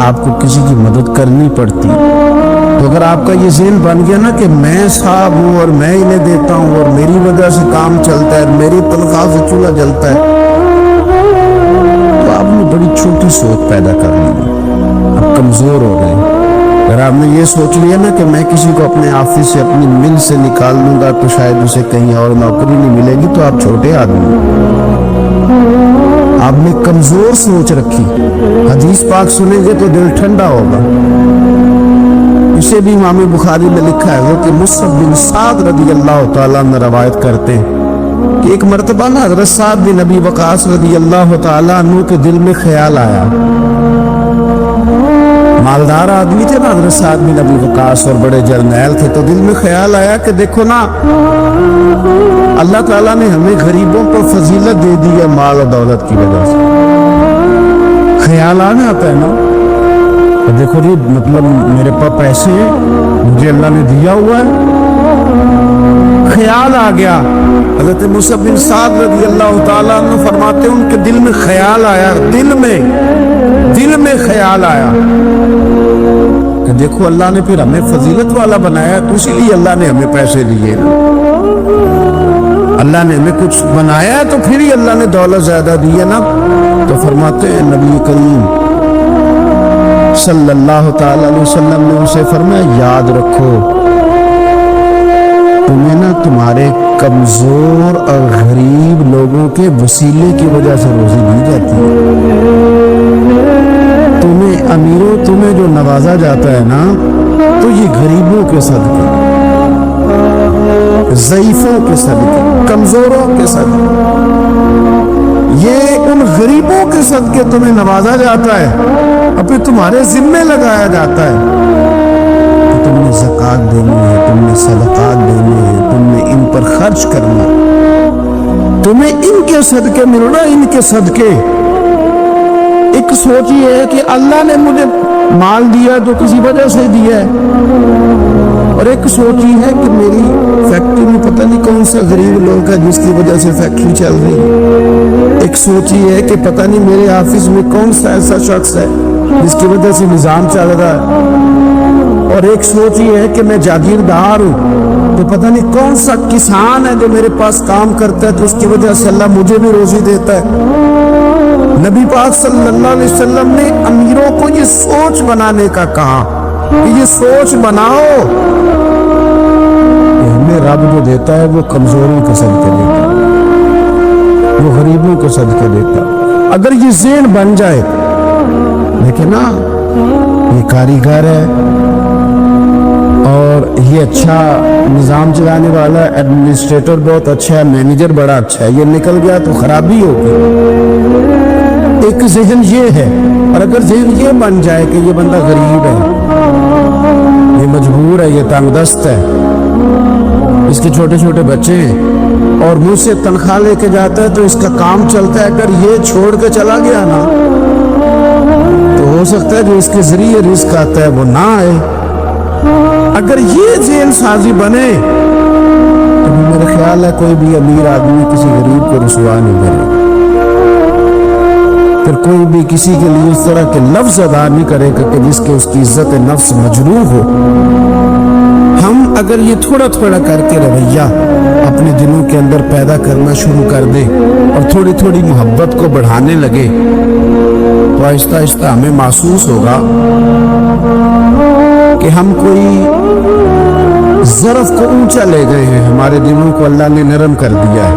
آپ کو کسی کی مدد کرنی پڑتی، تو اگر آپ کا یہ ذہن بن گیا نا کہ میں صاحب ہوں اور میں انہیں دیتا ہوں اور میری وجہ سے کام چلتا ہے، میری تنخواہ سے چولہا جلتا ہے، تو آپ نے بڑی چھوٹی سوچ پیدا کر لی، اب کمزور ہو گئے۔ اگر آپ نے یہ سوچ لیا نا کہ میں کسی کو اپنے آفس سے، اپنی مل سے نکال دوں گا تو شاید اسے کہیں اور نوکری نہیں ملے گی، تو آپ چھوٹے آدمی، آپ نے کمزور سوچ رکھی۔ حدیث پاک سنیں گے تو دل ٹھنڈا ہوگا۔ اسے بھی امام بخاری میں لکھا ہے، حضرت مصعب بن سعد رضی اللہ تعالیٰ عنہ روایت کرتے ہیں کہ ایک مرتبہ نا حضرت سعد بن ابی وقاص رضی اللہ تعالیٰ عنہ کے دل میں خیال آیا، مالدار آدمی تھے نا حضرت سعد بن ابی وقاص اور بڑے جرنیل تھے، تو دل میں خیال آیا کہ دیکھو نا اللہ تعالیٰ نے ہمیں غریبوں کو فضیلت دے دی ہے مال و دولت کی وجہ سے۔ خیال آنا آتا ہے نا، دیکھو جی مطلب میرے پاس پیسے ہیں، مجھے اللہ نے دیا ہوا ہے، خیال آ گیا۔ حضرت مصعب بن سعد رضی اللہ تعالیٰ عنہ فرماتے ہیں ان کے دل میں خیال آیا، دل میں خیال آیا کہ دیکھو اللہ نے پھر ہمیں فضیلت والا بنایا، تو اسی لیے اللہ نے ہمیں پیسے دیے، اللہ نے ہمیں کچھ بنایا ہے تو پھر ہی اللہ نے دولت زیادہ دی ہے نا۔ تو فرماتے ہیں نبی کریم صلی اللہ تعالی علیہ وسلم نے ان سے فرمایا یاد رکھو تمہیں نا تمہارے کمزور اور غریب لوگوں کے وسیلے کی وجہ سے روزی دی جاتی ہے، تمہیں امیروں تمہیں جو نوازا جاتا ہے نا تو یہ غریبوں کے صدقے، ضعیفوں کے صدقے، کمزوروں کے صدقے، یہ ان غریبوں کے صدقے تمہیں نوازا جاتا ہے اور پھر تمہارے ذمے لگایا جاتا ہے کہ تم نے زکوٰۃ دینی ہے، تم نے صدقات دینے ہیں، تم نے ان پر خرچ کرنا، تمہیں ان کے صدقے ملنا، ان کے صدقے۔ ایک سوچ یہ ہے کہ اللہ نے مجھے مال دیا تو کسی وجہ سے دیا ہے، اور ایک سوچ یہ ہے کہ میری فیکٹری میں پتہ نہیں کون سا غریب لوگ ہے جس کی وجہ سے فیکٹری چل رہی ہے، ایک سوچ یہ ہے کہ پتہ نہیں میرے آفس میں کون سا ایسا شخص ہے جس کی وجہ سے نظام چل رہا ہے، اور ایک سوچ یہ ہے کہ میں جاگیردار ہوں تو پتہ نہیں کون سا کسان ہے جو میرے پاس کام کرتا ہے تو اس کی وجہ سے اللہ مجھے بھی روزی دیتا ہے۔ نبی پاک صلی اللہ علیہ وسلم نے امیروں کو یہ سوچ بنانے کا کہا کہ یہ سوچ بناؤ کہ ہمیں رب جو دیتا ہے وہ کمزوروں کو صدقے دیتا ہے، وہ غریبوں کو صدقے دیتا ہے۔ اگر یہ ذہن بن جائے، لیکن نا یہ کاریگر ہے اور یہ اچھا نظام چلانے والا ہے، ایڈمنسٹریٹر بہت اچھا ہے، مینیجر بڑا اچھا ہے، یہ نکل گیا تو خرابی ہوگی۔ ایک ذہن یہ ہے، اور اگر ذہن یہ بن جائے کہ یہ بندہ غریب ہے، یہ مجبور ہے، یہ تنگ دست ہے، اس کے چھوٹے چھوٹے بچے ہیں اور مجھ سے تنخواہ لے کے جاتا ہے تو اس کا کام چلتا ہے، اگر یہ چھوڑ کے چلا گیا نا تو ہو سکتا ہے جو اس کے ذریعے رزق آتا ہے وہ نہ آئے۔ اگر یہ ذہن سازی بنے تو میرا خیال ہے کوئی بھی امیر آدمی کسی غریب کو رسوا نہیں کرے، پھر کوئی بھی کسی کے لیے اس طرح کے لفظ ادا نہیں کرے گا کہ جس کے اس کی عزت نفس مجروح ہو۔ ہم اگر یہ تھوڑا تھوڑا کر کے رویہ اپنے دلوں کے اندر پیدا کرنا شروع کر دیں اور تھوڑی تھوڑی محبت کو بڑھانے لگے تو آہستہ آہستہ ہمیں محسوس ہوگا کہ ہم کوئی ظرف کو اونچا لے گئے ہیں، ہمارے دلوں کو اللہ نے نرم کر دیا ہے۔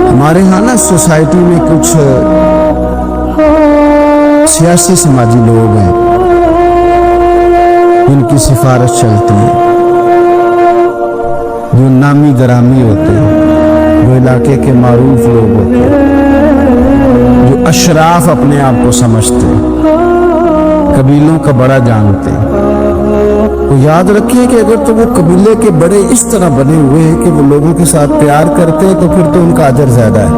ہمارے ہاں نا سوسائٹی میں کچھ سیاسی سماجی لوگ ہیں، ان کی سفارش چلتی ہے، جو نامی گرامی ہوتے ہیں، جو علاقے کے معروف لوگ ہوتے ہیں، جو اشراف اپنے آپ کو سمجھتے ہیں، قبیلوں کا بڑا جانتے ہیں۔ تو یاد رکھیے کہ اگر تو وہ قبیلے کے بڑے اس طرح بنے ہوئے ہیں کہ وہ لوگوں کے ساتھ پیار کرتے ہیں تو پھر تو ان کا اجر زیادہ ہے،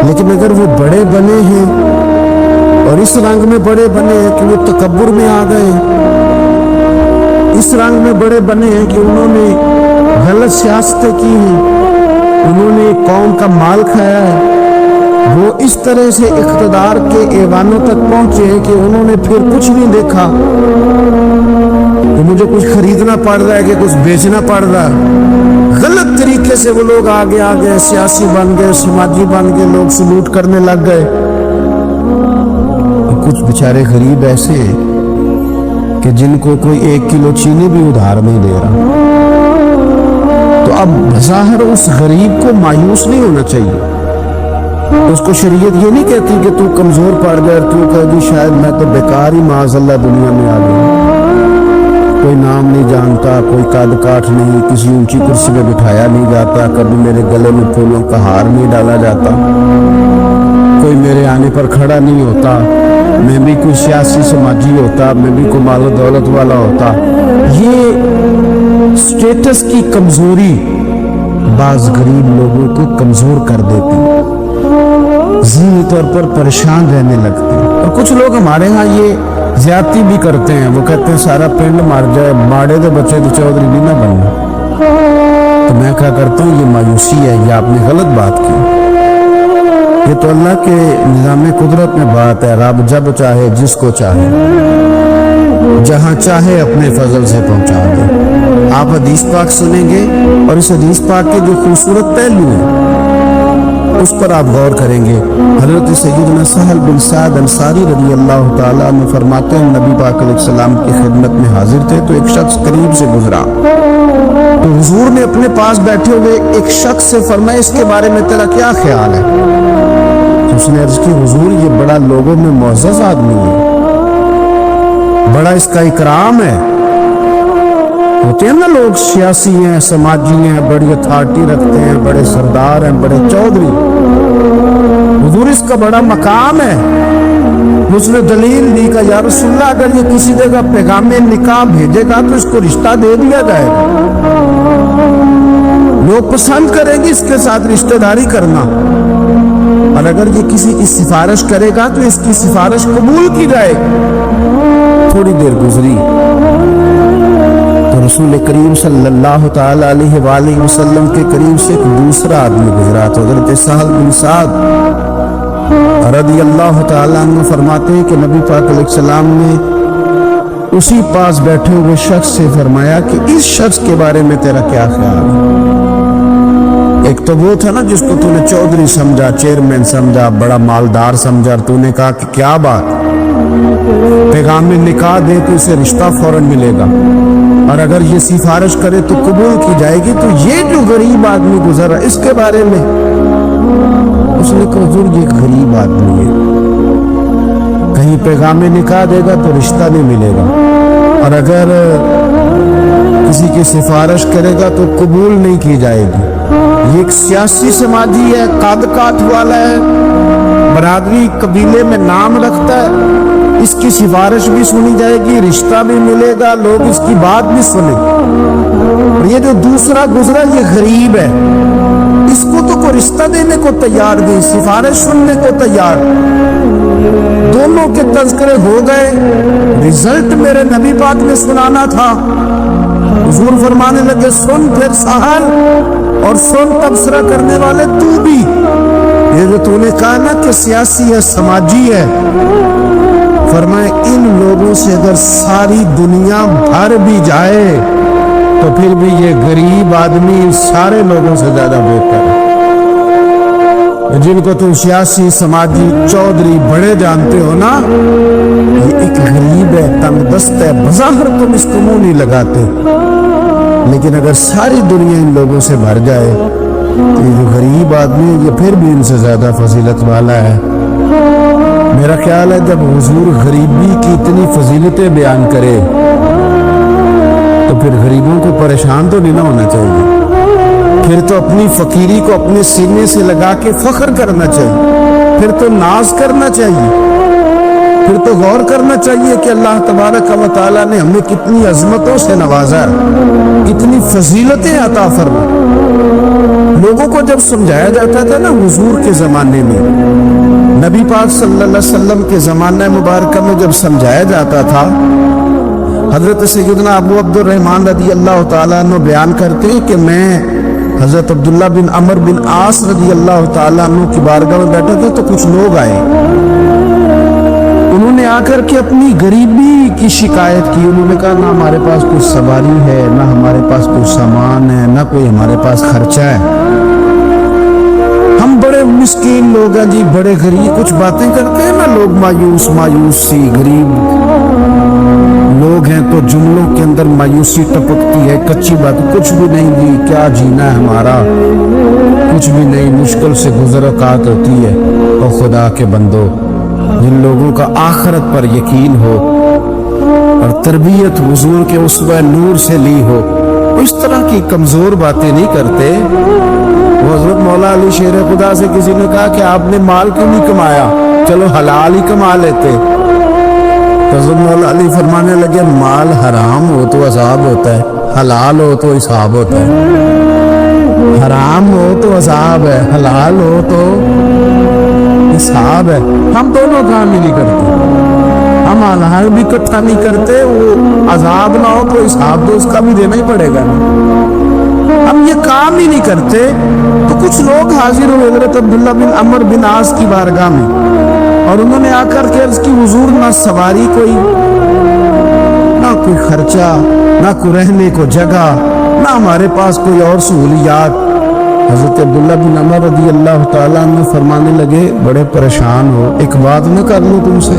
لیکن اگر وہ بڑے بنے ہیں اور اس رنگ میں بڑے بنے ہیں کہ وہ تکبر میں آ گئے، اس رنگ میں بڑے بنے ہیں کہ انہوں نے غلط سیاستیں کی ہیں، انہوں نے قوم کا مال کھایا ہے، وہ اس طرح سے اقتدار کے ایوانوں تک پہنچے ہیں کہ انہوں نے پھر کچھ نہیں دیکھا کہ مجھے کچھ خریدنا پڑ رہا ہے کہ کچھ بیچنا پڑ رہا ہے۔ غلط طریقے سے وہ لوگ آگے آگے سیاسی بن گئے، سماجی بن گئے، لوگ سلوٹ کرنے لگ گئے۔ کچھ بیچارے غریب ایسے ہیں کہ جن کو کوئی 1 کلو چینی بھی ادھار نہیں دے رہا۔ تو اب بظاہر اس غریب کو مایوس نہیں ہونا چاہیے، اس کو شریعت یہ نہیں کہتی کہ تو کمزور پڑ گیا اور تو کہے گی شاید میں تو بیکار ہی معاذ اللہ دنیا میں آ گیا، کوئی نام نہیں جانتا، کوئی قد کاٹ نہیں، کسی اونچی کرسی پہ بٹھایا نہیں جاتا، کبھی میرے گلے میں پھولوں کا ہار نہیں ڈالا جاتا، کوئی میرے آنے پر کھڑا نہیں ہوتا، میں بھی کوئی سیاسی سماجی ہوتا، میں بھی کوئی مال و دولت والا ہوتا۔ یہ سٹیٹس کی کمزوری بعض غریب لوگوں کو کمزور کر دیتی، ذہنی طور پر پریشان رہنے لگتے ہیں۔ اور کچھ لوگ ہمارے ہاں یہ زیادتی بھی کرتے ہیں، وہ کہتے ہیں سارا پنڈ مر جائے، ماڑے دے بچے تو چودھری بھی نہ بننا۔ تو میں کہا کرتا ہوں یہ مایوسی ہے، یہ آپ نے غلط بات کی، یہ تو اللہ کے نظام قدرت میں بات ہے، رب جب چاہے جس کو چاہے جہاں چاہے اپنے فضل سے پہنچا دے۔ آپ حدیث پاک سنیں گے اور اس حدیث پاک کے جو خوبصورت پہلو ہیں اس پر آپ غور کریں گے۔ حضرت سیدنا سہل بن سعد انصاری رضی اللہ تعالیٰ عنہ فرماتے ہیں نبی پاک علیہ السلام کی خدمت میں حاضر تھے تو ایک شخص قریب سے گزرا، تو حضور نے اپنے پاس بیٹھے ہوئے ایک شخص سے فرمایا اس کے بارے میں تیرا کیا خیال ہے؟ تو اس نے عرض کی حضور یہ بڑا لوگوں میں معزز آدمی ہے، بڑا اس کا اکرام ہے۔ ہوتے ہیں نا لوگ سیاسی ہیں، سماجی ہیں، بڑی اتھارٹی رکھتے ہیں، بڑے سردار ہیں، بڑے چودھری، حضور اس کا بڑا مقام ہے۔ اس نے دلیل دی کہ یا رسول اللہ اگر یہ کسی جگہ پیغام نکاح بھیجے گا تو اس کو رشتہ دے دیا جائے گا، لوگ پسند کریں گے اس کے ساتھ رشتہ داری کرنا، اور اگر یہ کسی کی سفارش کرے گا تو اس کی سفارش قبول کی جائے گی۔ تھوڑی دیر گزری، رسول کریم صلی اللہ تعالی علیہ وآلہ وسلم کے قریب سے ایک دوسرا آدمی گزرا تو حضرت سہل بن سعد رضی اللہ تعالیٰ عنہ فرماتے ہیں کہ نبی پاک علیہ السلام نے اسی پاس بیٹھے ہوئے شخص سے فرمایا کہ اس شخص کے بارے میں تیرا کیا خیال ہے؟ ایک تو وہ تھا نا جس کو تو نے چودھری سمجھا، چیئرمین سمجھا، بڑا مالدار سمجھا، اور تو نے کہا کہ کیا بات، پیغام نکاح دے تو اسے رشتہ فوراً ملے گا، اور اگر یہ سفارش کرے تو قبول کی جائے گی، تو یہ جو غریب آدمی گزرا اس کے بارے میں؟ اس نے کہا حضور یہ غریب آدمی ہے، کہیں پیغام نکاح دے گا تو رشتہ نہیں ملے گا، اور اگر کسی کی سفارش کرے گا تو قبول نہیں کی جائے گی، یہ ایک سیاسی سماجی ہے، قاد کاٹ والا ہے، برادری قبیلے میں نام رکھتا ہے، اس کی سفارش بھی سنی جائے گی، رشتہ بھی ملے گا، لوگ اس کی بات بھی سنیں، اور یہ جو دوسرا گزرا یہ غریب ہے، اس کو تو کوئی رشتہ دینے کو تیار نہیں، سفارش سننے کو تیار، دونوں کے تذکرے ہو گئے، رزلٹ میرے نبی پاک نے سنانا تھا، حضور فرمانے لگے سن پھر سہل، اور سن تبصرہ کرنے والے تو بھی، یہ جو تو نے کہا نا کہ سیاسی ہے، سماجی ہے، فرمائے ان لوگوں سے اگر ساری دنیا بھر بھی جائے تو پھر بھی یہ غریب آدمی سارے لوگوں سے زیادہ بہتر ہے، جن کو تم سیاسی سماجی چودھری بڑے جانتے ہو نا، یہ ایک غریب ہے، تنگ دست ہے، بظاہر تم اس کو منہ نہیں لگاتے، لیکن اگر ساری دنیا ان لوگوں سے بھر جائے تو یہ جو غریب آدمی ہے یہ پھر بھی ان سے زیادہ فضیلت والا ہے۔ میرا خیال ہے جب حضور غریبی کی اتنی فضیلتیں بیان کرے تو پھر غریبوں کو پریشان تو نہیں نہ ہونا چاہیے، پھر تو اپنی فقیری کو اپنے سینے سے لگا کے فخر کرنا چاہیے، پھر تو ناز کرنا چاہیے، پھر تو غور کرنا چاہیے کہ اللہ تبارک و تعالیٰ نے ہمیں کتنی عظمتوں سے نوازا، کتنی فضیلتیں عطا فرمائیں۔ لوگوں کو جب سمجھایا جاتا تھا نا حضور کے زمانے میں، نبی پاک صلی اللہ علیہ وسلم کے زمانہ مبارکہ میں جب سمجھایا جاتا تھا، حضرت سیدنا ابو عبد الرحمن رضی اللہ تعالیٰ عنہ بیان کرتے ہیں کہ میں حضرت عبداللہ بن عمر بن عاص رضی اللہ تعالیٰ عنہ کی بارگاہ میں بیٹھا تھا تو کچھ لوگ آئے، انہوں نے آ کر کے اپنی غریبی کی شکایت کی، انہوں نے کہا نہ ہمارے پاس کوئی سواری ہے، نہ ہمارے پاس کوئی سامان ہے، نہ کوئی ہمارے پاس خرچہ ہے، ہم بڑے مسکین لوگ ہیں جی، بڑے غریب، کچھ باتیں کرتے ہیں نا لوگ مایوس سی، غریب لوگ ہیں تو جملوں کے اندر مایوسی ٹپکتی ہے، کچی بات، کچھ بھی نہیں جی، کیا جینا ہے ہمارا، کچھ بھی نہیں، مشکل سے گزر اوقات ہوتی ہے۔ اور خدا کے بندو، جن لوگوں کا آخرت پر یقین ہو اور تربیت حضور کے اسوہ نور سے لی ہو، اس طرح کی کمزور باتیں نہیں کرتے۔ وہ حضرت مولا علی شیر خدا سے کسی نے کہا کہ آپ نے مال کیوں نہیں کمایا، چلو حلال ہی کما لیتے، تو حضرت مولا علی فرمانے لگے مال حرام ہو تو عذاب ہوتا ہے، حلال ہو تو حساب ہوتا ہے، حرام ہو تو عذاب ہے، حلال ہو تو حساب ہے، ہم دونوں کام ہی نہیں کرتے، ہم حلال بھی اکٹھا نہیں کرتے، وہ عذاب نہ ہو تو حساب تو اس کا بھی دینا ہی پڑے گا، ہم یہ کام ہی نہیں کرتے۔ تو کچھ لوگ حاضر ہوئے حضرت عبداللہ بن عمر بن عاص کی بارگاہ میں، اور انہوں نے آ کر کے عرض کی حضور نہ سواری کوئی، نہ کوئی خرچہ، نہ کوئی رہنے کو جگہ، نہ ہمارے پاس کوئی اور سہولیات۔ حضرت عبداللہ بن عمر رضی اللہ تعالیٰ عنہ فرمانے لگے بڑے پریشان ہو، ایک بات نہ کر لوں تم سے؟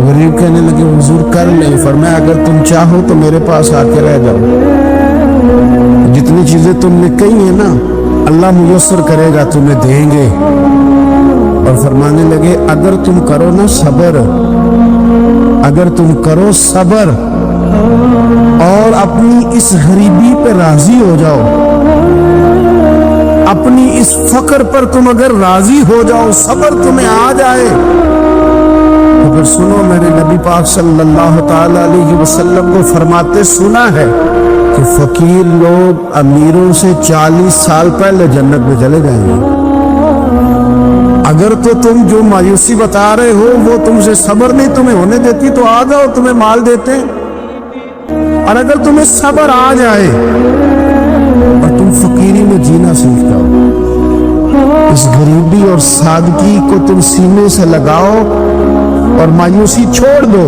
غریب کہنے لگے حضور کر لیں۔ فرمایا اگر تم چاہو تو میرے پاس آ کے رہ جاؤ، جتنی چیزیں تم نے کہی ہیں نا اللہ میسر کرے گا، تمہیں دیں گے۔ اور فرمانے لگے اگر تم کرو نا صبر، اگر تم کرو صبر اور اپنی اس غریبی پہ راضی ہو جاؤ، اپنی اس فقر پر تم اگر راضی ہو جاؤ، صبر تمہیں آ جائے، تو پھر سنو میرے نبی پاک صلی اللہ تعالی علیہ وسلم کو فرماتے سنا ہے کہ فقیر لوگ امیروں سے 40 سال پہلے جنت میں چلے جائیں گے۔ اگر تو تم جو مایوسی بتا رہے ہو وہ تم سے صبر نہیں تمہیں ہونے دیتی تو آ جاؤ، تمہیں مال دیتے، اور اگر تمہیں صبر آ جائے اور تم فقیری میں جینا سیکھ جاؤ، اس غریبی اور سادگی کو تم سینے سے لگاؤ اور مایوسی چھوڑ دو،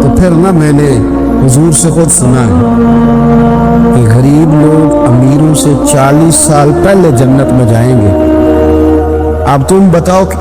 تو پھر نہ میں نے حضور سے خود سنا ہے کہ غریب لوگ امیروں سے 40 سال پہلے جنت میں جائیں گے۔ اب تم بتاؤ کہ